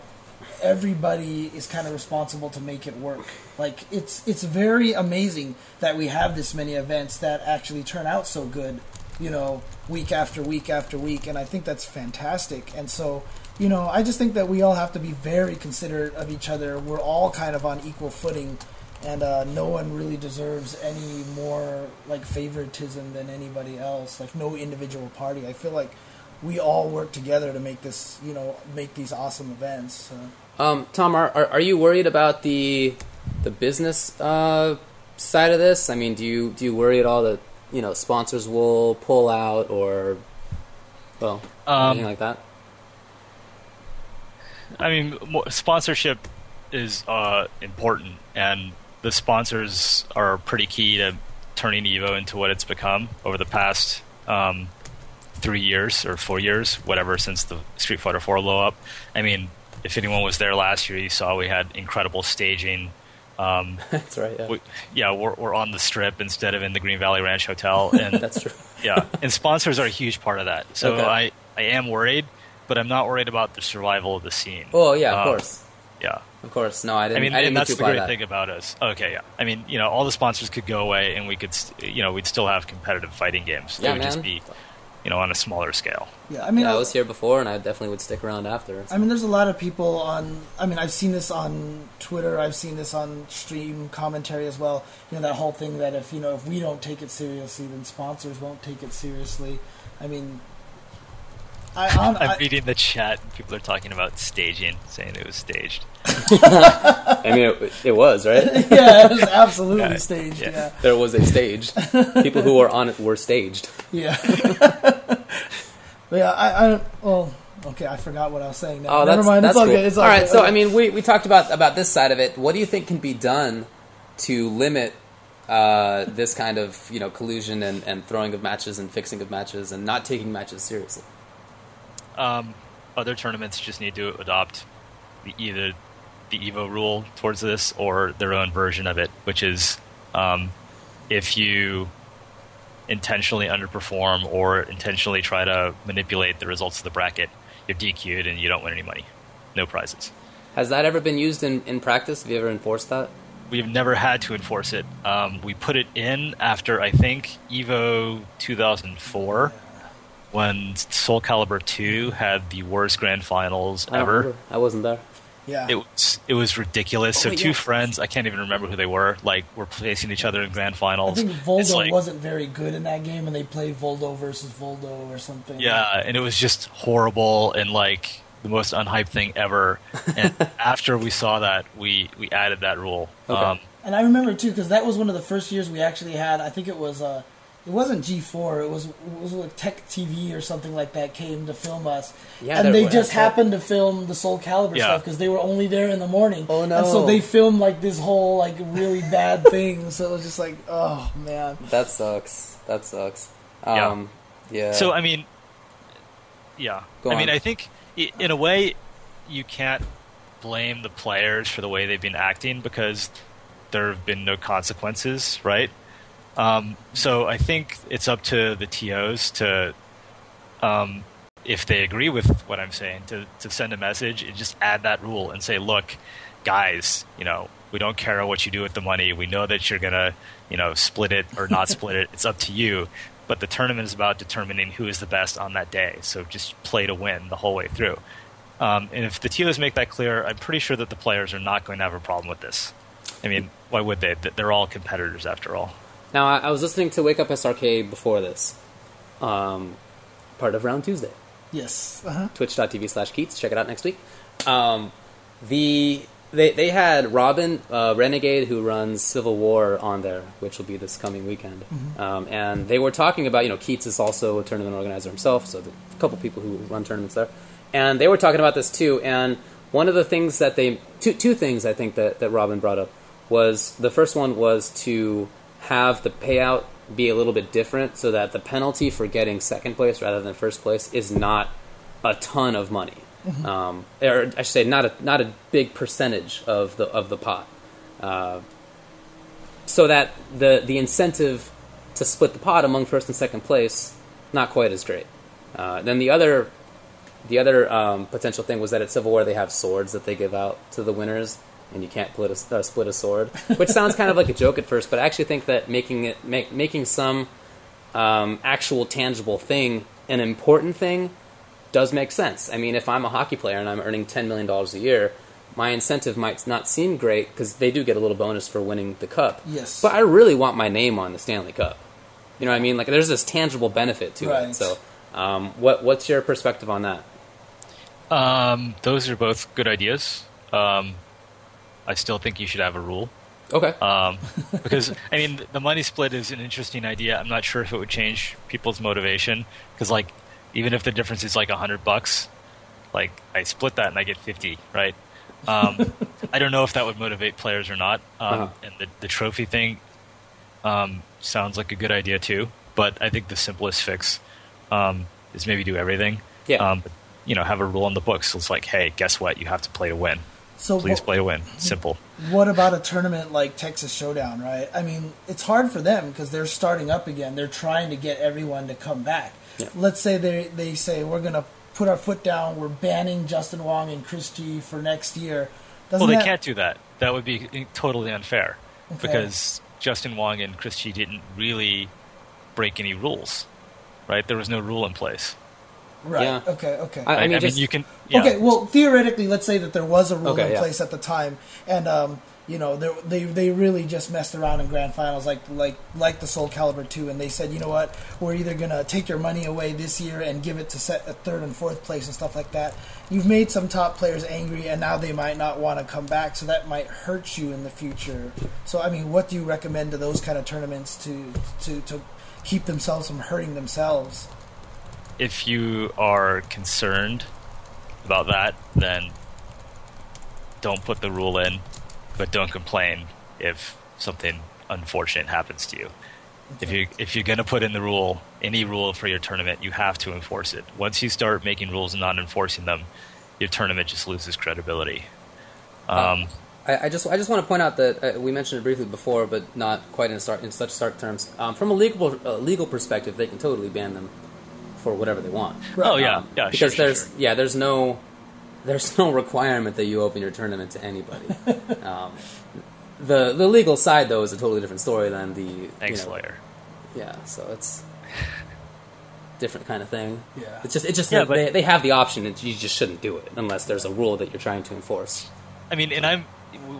everybody is kind of responsible to make it work. Like, it's very amazing that we have this many events that actually turn out so good, you know, week after week after week, and I think that's fantastic. And so, you know, I just think that we all have to be very considerate of each other. We're all kind of on equal footing, and no one really deserves any more, like, favoritism than anybody else. Like, no individual party. I feel like we all work together to make this, you know, make these awesome events. So. Tom, are you worried about the business side of this? I mean, do you worry at all that, you know, sponsors will pull out or, well, anything like that? I mean, sponsorship is important, and the sponsors are pretty key to turning EVO into what it's become over the past 3 years or 4 years, whatever, since the Street Fighter 4 blow up. I mean, if anyone was there last year, you saw we had incredible staging. That's right. Yeah, we're on the Strip instead of in the Green Valley Ranch Hotel, and that's true. Yeah, and sponsors are a huge part of that. So okay. I am worried, but I'm not worried about the survival of the scene. Oh yeah, of course. Yeah, of course. No, I didn't. I mean, I didn't and that's the great that. thing about us. Okay, yeah. I mean, you know, all the sponsors could go away, and we could, you know, we'd still have competitive fighting games. Yeah, it would just be, you know, on a smaller scale. Yeah, I mean, I was here before, and I definitely would stick around after. I mean, there's a lot of people on. I mean, I've seen this on Twitter. I've seen this on stream commentary as well. You know, that whole thing that if we don't take it seriously, then sponsors won't take it seriously. I mean, I'm reading the chat. People are talking about staging, saying it was staged. I mean, it was, right? Yeah, it was absolutely staged. Yeah. There was a stage. People who were on it were staged. Yeah. But yeah, well, okay, I forgot what I was saying now. Oh, never mind. That's it's all cool. good. It's all right, good. so okay. I mean, we talked about this side of it. What do you think can be done to limit this kind of, you know, collusion and throwing of matches and fixing of matches and not taking matches seriously? Other tournaments just need to adopt either the EVO rule towards this or their own version of it, which is if you intentionally underperform or intentionally try to manipulate the results of the bracket, you're DQ'd and you don't win any money. No prizes. Has that ever been used in practice? Have you ever enforced that? We've never had to enforce it. We put it in after, I think, EVO 2004, when Soul Calibur 2 had the worst grand finals ever. I wasn't there. Yeah. It was ridiculous. So wait, two yeah. friends, I can't even remember who they were, like, were facing each other in grand finals. I think Voldo wasn't very good in that game, and they played Voldo versus Voldo or something. Yeah, and it was just horrible and, like, the most unhyped thing ever. And after we saw that, we added that rule. Okay. And I remember, too, because that was one of the first years we actually had, I think it wasn't G4, it was like Tech TV or something like that came to film us. Yeah, and they just happened to film the Soul Calibur stuff because they were only there in the morning. Oh, no. And so they filmed like this whole like really bad thing. So it was just like, oh, man. That sucks. Yeah. Yeah. So, I mean, yeah. Go on. I mean, I think in a way, you can't blame the players for the way they've been acting because there have been no consequences, right? So I think it's up to the TOs to, if they agree with what I'm saying, to send a message and just add that rule and say, look, guys, we don't care what you do with the money. We know that you're going to, split it or not split it. It's up to you. But the tournament is about determining who is the best on that day. So just play to win the whole way through. And if the TOs make that clear, I'm pretty sure that the players are not going to have a problem with this. I mean, why would they? They're all competitors after all. Now, I was listening to Wake Up SRK before this, part of Round Tuesday. Yes. Twitch.tv/Keats. Check it out next week. They had Robin Renegade, who runs Civil War, on there, which will be this coming weekend. And they were talking about, Keats is also a tournament organizer himself, so there's a couple people who run tournaments there. And they were talking about this too. And one of the things that two things I think that Robin brought up was, the first one was to have the payout be a little bit different so that the penalty for getting second place rather than first place is not a ton of money. Or I should say not a big percentage of the pot, so that the incentive to split the pot among first and second place not quite as great. Then the other potential thing was that at Civil War they have swords that they give out to the winners, and you can't split a sword, which sounds kind of like a joke at first, but I actually think that making some actual tangible thing an important thing does make sense. I mean, if I'm a hockey player and I'm earning $10 million a year, my incentive might not seem great because they do get a little bonus for winning the cup. Yes. But I really want my name on the Stanley Cup. You know what I mean? Like, there's this tangible benefit to it. So, what's your perspective on that? Those are both good ideas. I still think you should have a rule. Okay. Because, I mean, the money split is an interesting idea. I'm not sure if it would change people's motivation. Because, even if the difference is $100, I split that and I get 50, right? I don't know if that would motivate players or not. And the trophy thing sounds like a good idea too. But I think the simplest fix is maybe do everything. Yeah. Have a rule on the books. It's like, hey, guess what? You have to play to win. So please play to win. Simple. What about a tournament like Texas Showdown, right? I mean, it's hard for them because they're starting up again. They're trying to get everyone to come back. Yeah. Let's say they say, we're going to put our foot down, we're banning Justin Wong and Chris G for next year. They can't do that. That would be totally unfair because Justin Wong and Chris G didn't really break any rules, right? There was no rule in place. Right. Yeah. Okay. I mean, you can. Yeah. Okay. Well, theoretically, let's say that there was a rule in place at the time, and they really just messed around in grand finals, like the Soul Calibur 2, and they said, you know what, we're either gonna take your money away this year and give it to set a third and fourth place and stuff like that. You've made some top players angry, and now they might not want to come back, so that might hurt you in the future. So, I mean, what do you recommend to those kind of tournaments to keep themselves from hurting themselves? If you are concerned about that, then don't put the rule in, but don't complain if something unfortunate happens to you. Okay. If you're going to put in the rule, any rule for your tournament, you have to enforce it. Once you start making rules and not enforcing them, your tournament just loses credibility. I just want to point out that we mentioned it briefly before, but not quite in such stark terms. From a legal perspective, they can totally ban them for whatever they want. Right. Oh yeah, because there's no requirement that you open your tournament to anybody. The legal side, though, is a totally different story than the layer. Yeah, so it's different kind of thing. Yeah, it's just they have the option, and you just shouldn't do it unless there's a rule that you're trying to enforce. I mean, and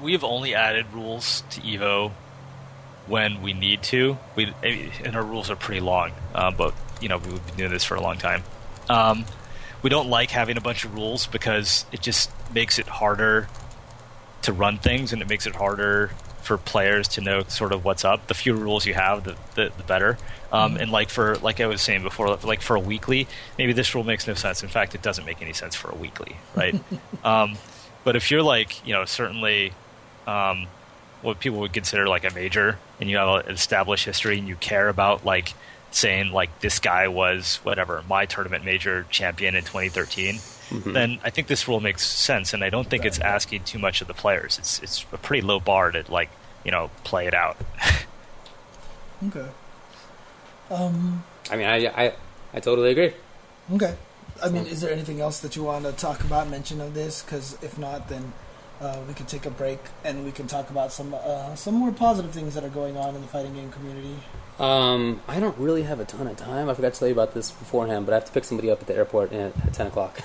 we've only added rules to Evo when we need to. And our rules are pretty long, but we've been doing this for a long time. We don't like having a bunch of rules because it just makes it harder to run things, and it makes it harder for players to know sort of what's up. The fewer rules you have, the better. And like I was saying before, like for a weekly, maybe this rule makes no sense. In fact, it doesn't make any sense for a weekly, right? But if you're certainly what people would consider like a major, and you have an established history, and you care about saying this guy was whatever my tournament major champion in 2013, then I think this rule makes sense, and I don't think it's asking too much of the players. It's a pretty low bar to play it out. Okay. I mean, I totally agree. Okay. I mean, is there anything else that you want to talk about, mention of this? Because if not, then we could take a break and we can talk about some more positive things that are going on in the fighting game community. I don't really have a ton of time. I forgot to tell you about this beforehand, but I have to pick somebody up at the airport at 10 o'clock.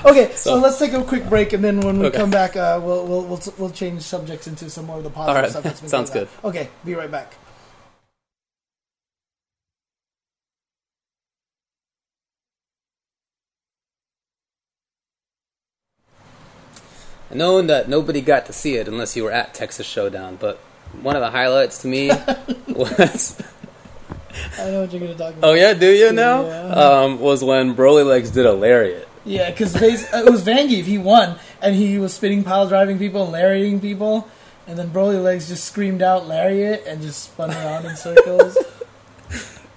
Okay, so let's take a quick break, and then when we come back, we'll change subjects into some more of the positive stuff that's been Sounds going good. on. Okay, be right back. Knowing that nobody got to see it unless you were at Texas Showdown, but one of the highlights to me was... I know what you're going to talk about. Oh yeah, do you now? Yeah. Was when Broly Legs did a lariat. Yeah, because it was Vangeef. He won, and he was spinning pile driving people and lariating people, and then Broly Legs just screamed out lariat and just spun around in circles.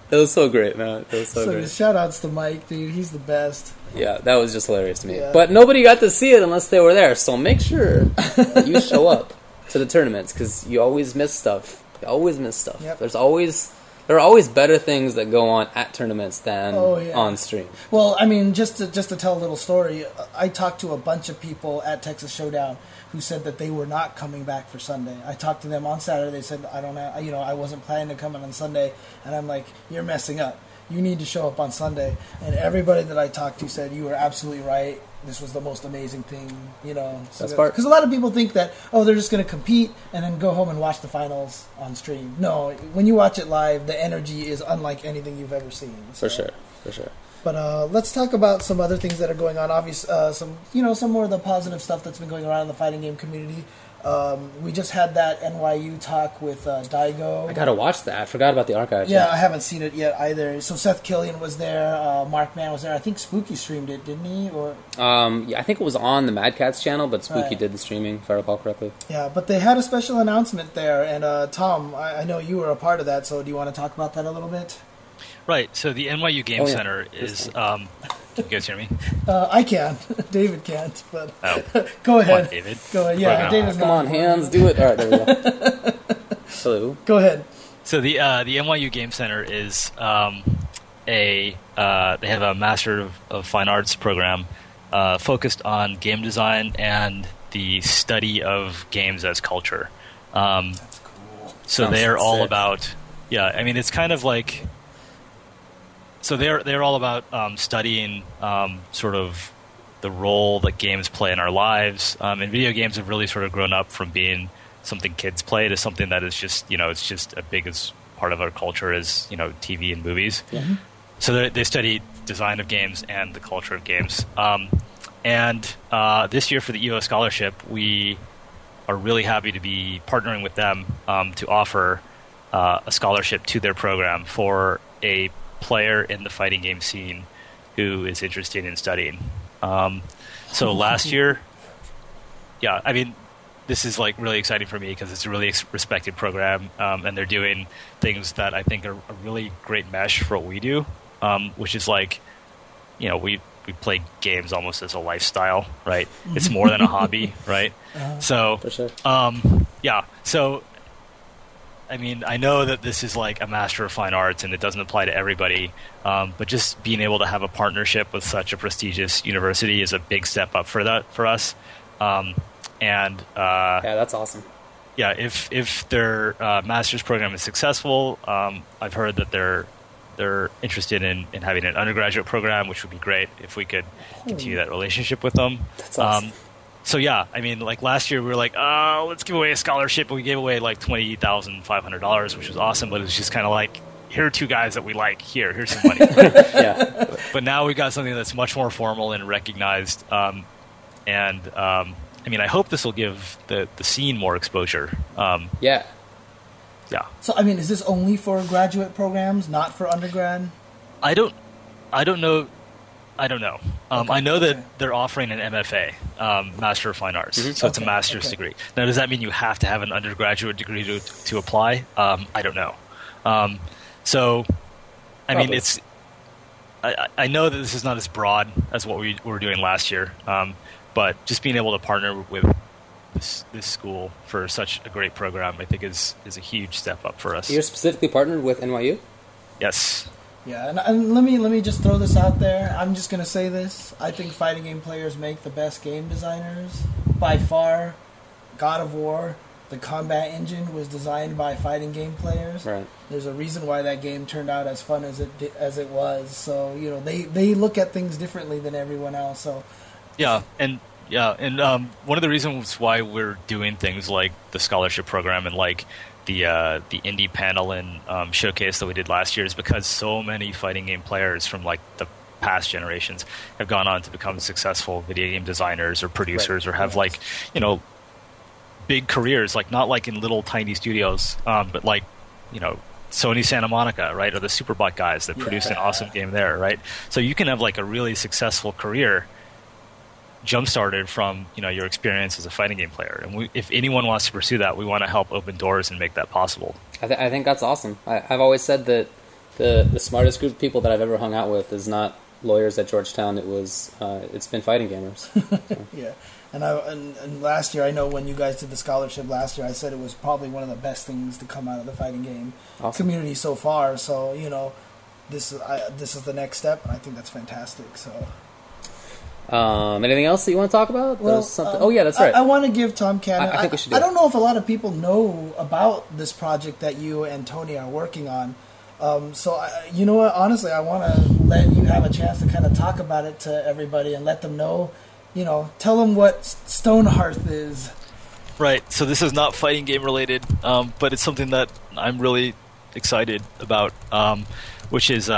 It was so great, man. It was so great. Shout outs to Mike, dude. He's the best. Yeah, that was just hilarious to me. Yeah. But nobody got to see it unless they were there, so make sure that you show up to the tournaments, because you always miss stuff. You always miss stuff. Yep. There are always better things that go on at tournaments than on stream. Well, I mean, just to tell a little story, I talked to a bunch of people at Texas Showdown who said that they were not coming back for Sunday. I talked to them on Saturday. They said, I wasn't planning to come in on Sunday. And I'm like, you're messing up. You need to show up on Sunday. And everybody that I talked to said, you were absolutely right. This was the most amazing thing, That's part. Because a lot of people think that, they're just going to compete and then go home and watch the finals on stream. No, when you watch it live, the energy is unlike anything you've ever seen. So. For sure. But let's talk about some other things that are going on. Obviously, some more of the positive stuff that's been going around in the fighting game community. We just had that NYU talk with Daigo. I gotta watch that. I forgot about the archives. Yeah, I haven't seen it yet either. So Seth Killian was there. Mark Mann was there. I think Spooky streamed it, didn't he? Or I think it was on the Mad Cats channel, but Spooky did the streaming, if I recall correctly. Yeah, but they had a special announcement there. And Tom, I know you were a part of that, so do you want to talk about that a little bit? Right, so the NYU Game Center is... can you guys hear me? I can. David can't, but Come go ahead. on, David. Go ahead. Yeah, David's Come on, hands, do it. All right, there we go. Hello. Go ahead. So the NYU Game Center is they have a Master of Fine Arts program focused on game design and the study of games as culture. That's cool. So they're all about... Yeah, I mean, it's kind of like... So they're all about studying sort of the role that games play in our lives. And video games have really sort of grown up from being something kids play to something that is just, it's just as big as part of our culture as, TV and movies. Mm-hmm. So they study design of games and the culture of games. And this year for the EO Scholarship, we are really happy to be partnering with them to offer a scholarship to their program for a player in the fighting game scene who is interested in studying. So last year, I mean, this is like really exciting for me because it's a really respected program, and they're doing things that I think are a really great mesh for what we do, which is like, we play games almost as a lifestyle, right? It's more than a hobby, right? So, for sure. So I mean, I know that this is like a Master of Fine Arts and it doesn't apply to everybody, but just being able to have a partnership with such a prestigious university is a big step up for us. Yeah, that's awesome. Yeah, if their master's program is successful, I've heard that they're interested in having an undergraduate program, which would be great if we could continue that relationship with them. That's awesome. So yeah, I mean, like last year we were like, let's give away a scholarship, and we gave away like $20,500, which was awesome. But it was just kind of like, here are two guys that we like. Here's some money. Yeah. But now we got something that's much more formal and recognized. I mean, I hope this will give the scene more exposure. Yeah. So I mean, is this only for graduate programs, not for undergrad? I don't know. I know that they're offering an MFA, Master of Fine Arts, so it's a master's degree. Now, does that mean you have to have an undergraduate degree to apply? I don't know. So, I mean, I know that this is not as broad as what we were doing last year, but just being able to partner with this school for such a great program, I think is a huge step up for us. You're specifically partnered with NYU? Yes. Yeah, and let me just throw this out there. I'm just gonna say this. I think fighting game players make the best game designers by far. God of War, the combat engine was designed by fighting game players. Right. There's a reason why that game turned out as fun as it was. So they look at things differently than everyone else. So and one of the reasons why we're doing things like the scholarship program and like the indie panel and showcase that we did last year is because so many fighting game players from like the past generations have gone on to become successful video game designers or producers or have like big careers, like not like in little tiny studios, but like Sony Santa Monica, right, or the Superbot guys that produced an awesome game there, right? So you can have like a really successful career jump-started from your experience as a fighting game player, and if anyone wants to pursue that, we want to help open doors and make that possible. I think that's awesome. I've always said that the smartest group of people that I've ever hung out with is not lawyers at Georgetown. It's been fighting gamers. So. Yeah, and last year, I know when you guys did the scholarship last year, I said it was probably one of the best things to come out of the fighting game community so far. So this is the next step, and I think that's fantastic. So. Anything else that you want to talk about? Well, oh yeah, that's right. I want to give Tom Cannon. I think we should. I don't know if a lot of people know about this project that you and Tony are working on. So you know what? Honestly, I want to let you have a chance to kind of talk about it to everybody and let them know. Tell them what Stonehearth is. Right. So this is not fighting game related, but it's something that I'm really excited about, which is.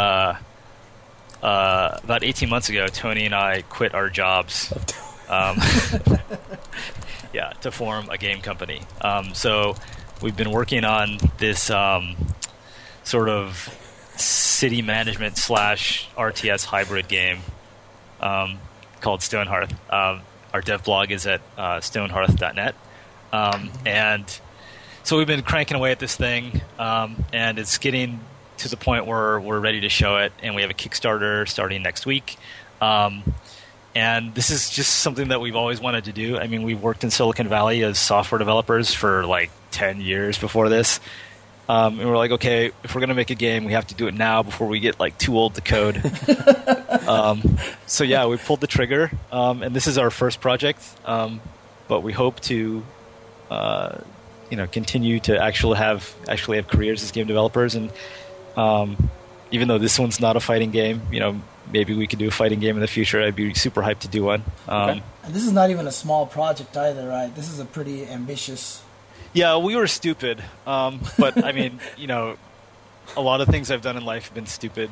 About 18 months ago, Tony and I quit our jobs to form a game company. So we've been working on this sort of city management / RTS hybrid game called Stonehearth. Our dev blog is at stonehearth.net. And so we've been cranking away at this thing, and it's getting to the point where we're ready to show it, and we have a Kickstarter starting next week. And this is just something that we've always wanted to do. I mean, we've worked in Silicon Valley as software developers for like 10 years before this. And we're like, okay, if we're going to make a game, we have to do it now before we get like too old to code. So yeah, we pulled the trigger, and this is our first project. But we hope to continue to actually have careers as game developers. And even though this one's not a fighting game, maybe we could do a fighting game in the future. I'd be super hyped to do one. Okay. And this is not even a small project either, right? This is a pretty ambitious. Yeah, we were stupid. But I mean, a lot of things I've done in life have been stupid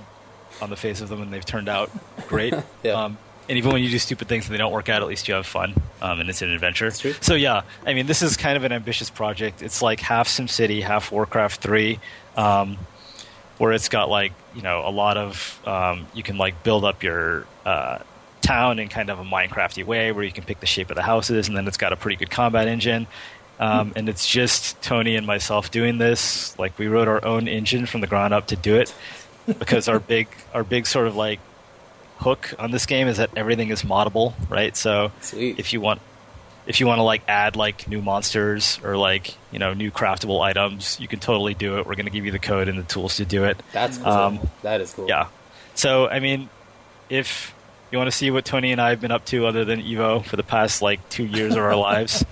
on the face of them, and they've turned out great. Yeah. And even when you do stupid things and they don't work out, at least you have fun, and it's an adventure. That's true. So yeah, I mean, this is kind of an ambitious project. It's like half SimCity, half Warcraft 3, where it's got like, a lot of, you can like build up your town in kind of a Minecrafty way where you can pick the shape of the houses, and then it's got a pretty good combat engine. And it's just Tony and myself doing this. Like, we wrote our own engine from the ground up to do it, because our big sort of like hook on this game is that everything is moddable, right? So Sweet. if you want to like add like new monsters or like new craftable items, you can totally do it. We're going to give you the code and the tools to do it. That's cool. That is cool. Yeah. So I mean, if you want to see what Tony and I have been up to other than Evo for the past like 2 years of our lives,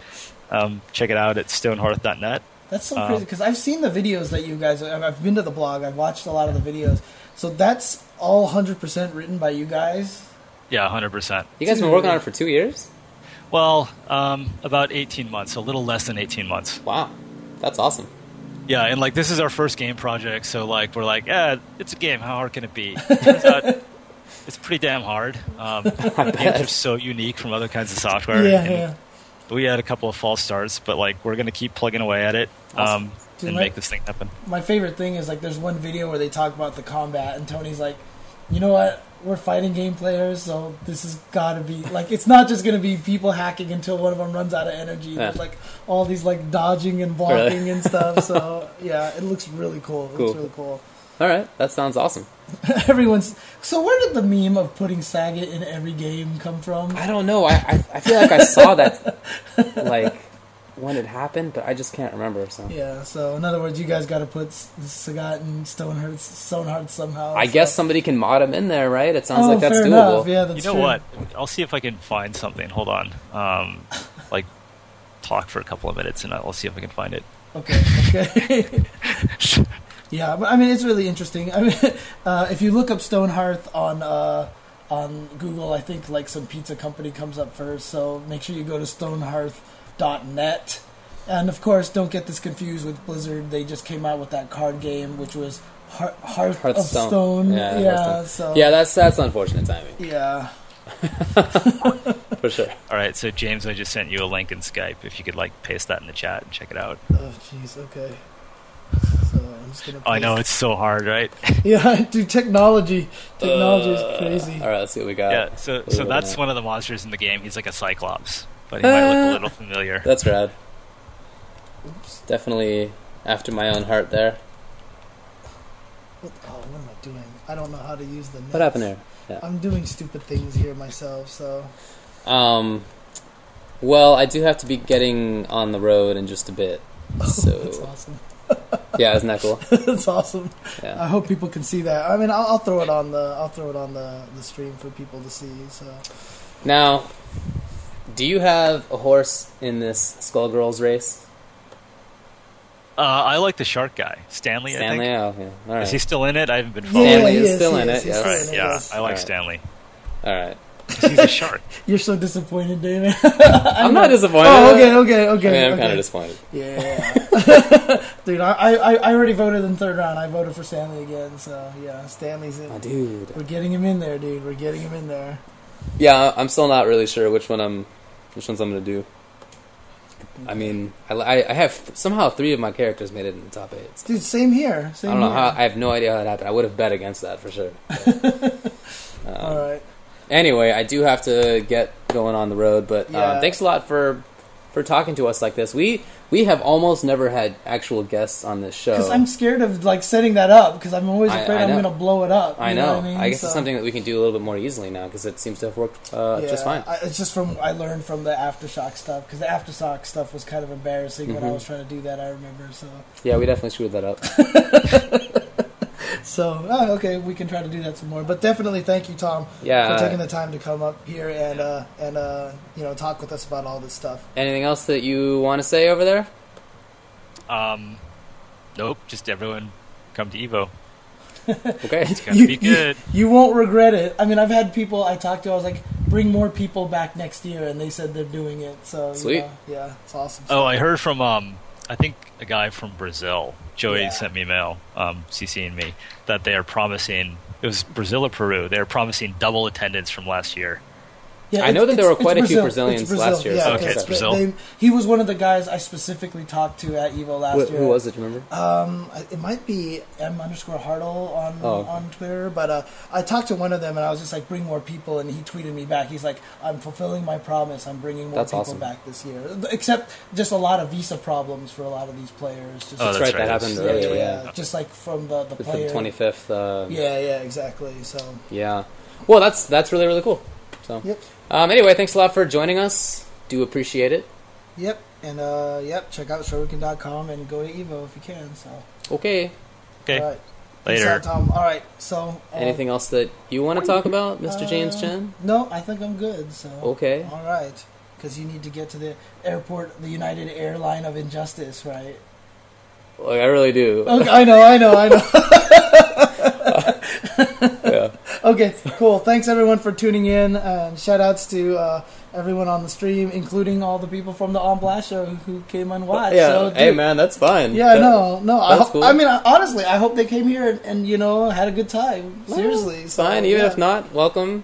check it out at stonehearth.net. That's so crazy, because I've seen the videos that you guys. I've been to the blog. I've watched a lot of the videos. So that's all 100% written by you guys? Yeah, 100%. You guys have been working on it for 2 years? Well, about 18 months, a little less than 18 months. Wow. That's awesome. Yeah, and like this is our first game project, so like we're like, it's a game. How hard can it be? Turns out it's pretty damn hard. Games are so unique from other kinds of software. Yeah. We had a couple of false starts, but like we're going to keep plugging away at it. Awesome. And make this thing happen. My favorite thing is like there's one video where they talk about the combat, and Tony's like, you know what? We're fighting game players, so this has got to be like, it's not just going to be people hacking until one of them runs out of energy. Yeah. There's like all these like dodging and blocking and stuff. So yeah, it looks really cool. It looks really cool. All right, that sounds awesome. So where did the meme of putting Saget in every game come from? I don't know. I feel like I saw that like when it happened, but I just can't remember. So Yeah, so in other words, you guys got to put Sagat and Stonehearth somehow. I guess somebody can mod him in there, right? It sounds Oh, like that's fair doable. enough. Yeah, that's You know true. what? I'll see if I can find something. Hold on. Like, talk for a couple of minutes, and I'll see if I can find it. Okay. Yeah, but I mean, it's really interesting. I mean, if you look up Stonehearth on Google, I think like some pizza company comes up first. So make sure you go to stonehearth.net. And of course, don't get this confused with Blizzard. They just came out with that card game, which was Hearth of Stone. Yeah, Yeah, yeah, that's unfortunate timing. Yeah. For sure. All right, so James, I just sent you a link in Skype. If you could like paste that in the chat and check it out. Oh, jeez. Okay. So I'm just gonna. I know it's so hard, right? Yeah, dude. Technology is crazy. All right, let's see what we got. Yeah. So that's one of the monsters in the game. He's like a cyclops, but he might look a little familiar. That's rad. Oops. Definitely after my own heart there. What am I doing? I don't know how to use the net. What happened there? Yeah. I'm doing stupid things here myself, so... Well, I do have to be getting on the road in just a bit. So That's awesome. yeah, isn't that cool? That's awesome. Yeah. I hope people can see that. I mean, I'll throw it on the stream for people to see. So Now, do you have a horse in this Skullgirls race? I like the shark guy, Stanley. Stanley, I think. oh, yeah. All right. Is he still in it? I haven't been following. Stanley he is still in it, he's yes. still Right, in it, yeah, yes. I like Right. Stanley. All right. He's a shark. You're so disappointed, David. I'm not disappointed. Oh, okay. I mean, I'm Okay. kind of disappointed. Yeah. Dude, I already voted in the third round. I voted for Stanley again, so yeah, Stanley's in. Oh, dude. We're getting him in there, dude. We're getting him in there. Yeah, I'm still not really sure which ones I'm gonna do. I mean, I have somehow 3 of my characters made it in the top 8. Dude, same here. I don't know how. I have no idea how that happened. I would have bet against that for sure. All right. Anyway, I do have to get going on the road, but Yeah. thanks a lot for talking to us like this. We have almost never had actual guests on this show. Because I'm scared of like setting that up because I'm always I afraid I'm know. going to blow it up. I you know. what I mean? I guess So, it's something that we can do a little bit more easily now because it seems to have worked just fine. It's just from I learned from the Aftershock stuff because the Aftershock stuff was kind of embarrassing when I was trying to do that. I remember. So Yeah, we definitely screwed that up. okay, we can try to do that some more. But definitely, thank you, Tom, Yeah. for taking the time to come up here and talk with us about all this stuff. Anything else that you want to say over there? Nope. Just everyone come to Evo. Okay. It's gonna be good. You won't regret it. I mean, I've had people I talked to. I was like, bring more people back next year, and they said they're doing it. So Sweet. Yeah, it's awesome. Oh, I heard from I think a guy from Brazil. Joey Yeah. sent me a mail, CCing me, that they are promising. It was Brazil or Peru. They are promising double attendance from last year. Yeah, I know that there were it's quite a few Brazil. Brazilians It's Brazil. last year. Yeah, so Okay, it's Brazil. He was one of the guys I specifically talked to at Evo last year. Who was it? Do you remember? It might be M_Hartle Oh. on Twitter, but I talked to one of them and I was just like, bring more people, and he tweeted me back. He's like, I'm fulfilling my promise. I'm bringing more That's people awesome. back this year. Except just a lot of visa problems for a lot of these players. Just Oh, That's that's right. right. That happened yeah, earlier. yeah, just like from the For the player. 25th. Yeah, exactly. So Yeah. Well, that's really, really cool. So. Yep. Anyway, thanks a lot for joining us. Do appreciate it. yep, and check out shuriken.com and go to Evo if you can. So Okay. Okay. all right. Peace Later. out, Tom. All right. So Anything else that you want to talk about, Mr. James Chen? No, I think I'm good. So Okay. All right, because you need to get to the airport, the United Airline of Injustice, right? Like, I really do. Okay, I know. Yeah. Okay, cool. Thanks everyone for tuning in. Shout outs to everyone on the stream, including all the people from the On Blast show who came and watched. Yeah. So, Hey, dude, man, that's fine. Yeah, That- no. that's cool. I mean, honestly, I hope they came here and had a good time. Seriously, It's So, fine. Even yeah. if not, welcome.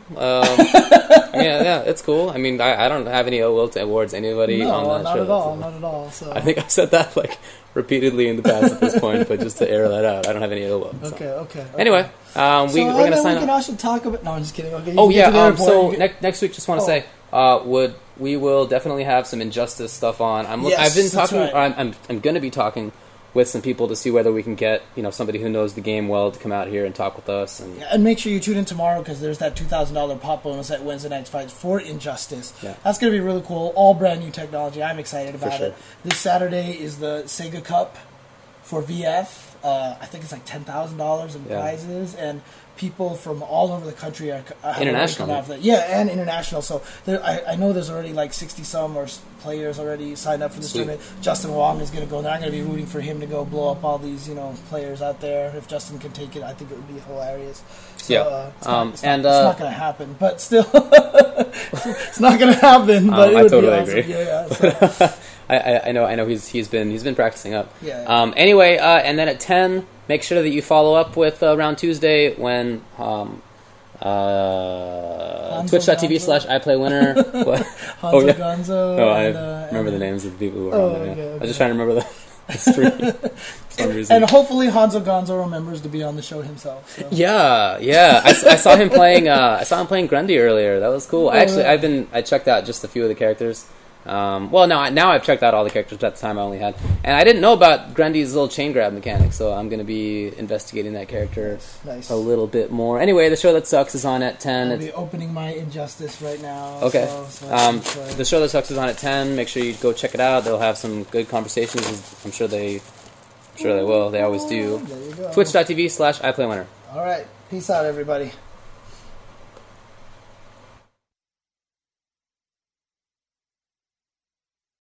Yeah, it's cool. I mean, I don't have any ill will towards anybody on No, that not show. at all, so. not at all. So I think I've said that like repeatedly in the past at this point, but just to air that out, I don't have any ill will. So. okay. Anyway, So we're going to sign we can up. also talk about. No, I'm just kidding. Okay. you Oh can get to the yeah. airport, So you can- next week, just want to say, we will definitely have some Injustice stuff on. Yes, I've been that's talking. right. I'm going to be talking with some people to see whether we can get somebody who knows the game well to come out here and talk with us. And yeah, and make sure you tune in tomorrow because there's that $2,000 pop bonus at Wednesday Night's Fights for Injustice. Yeah. That's going to be really cool. All brand new technology. I'm excited about sure. it. This Saturday is the Sega Cup for VF. I think it's like $10,000 in prizes, and people from all over the country are international. And international. So I know there's already like 60-some or players already signed up for this tournament. Justin Wong is going to go there. I'm going to be rooting for him to go blow up all these players out there. If Justin can take it, I think it would be hilarious. So, it's not going to happen, but still, it's not going to happen. But it would totally be awesome. agree. Yeah. I know he's been practicing up. Yeah. Anyway, and then at 10, make sure that you follow up with around Tuesday when twitch.tv/iplaywinner. Hanzo Gonzo. Oh, I remember the names of the people who were on there. Okay. I was just trying to remember the stream for some reason. And hopefully Hanzo Gonzo remembers to be on the show himself. So. Yeah. I saw him playing. I saw him playing Grundy earlier. That was cool. I checked out just a few of the characters. Now I've checked out all the characters, but at the time I only had, and I didn't know about Grundy's little chain grab mechanic, so I'm going to be investigating that character a little bit more. Anyway, the show that sucks is on at 10. I'll be opening my Injustice right now. Okay. So the show that sucks is on at 10. Make sure you go check it out. They'll have some good conversations. I'm sure they will. They always do. There you go. Twitch.tv/iplaywinner. All right. Peace out, everybody.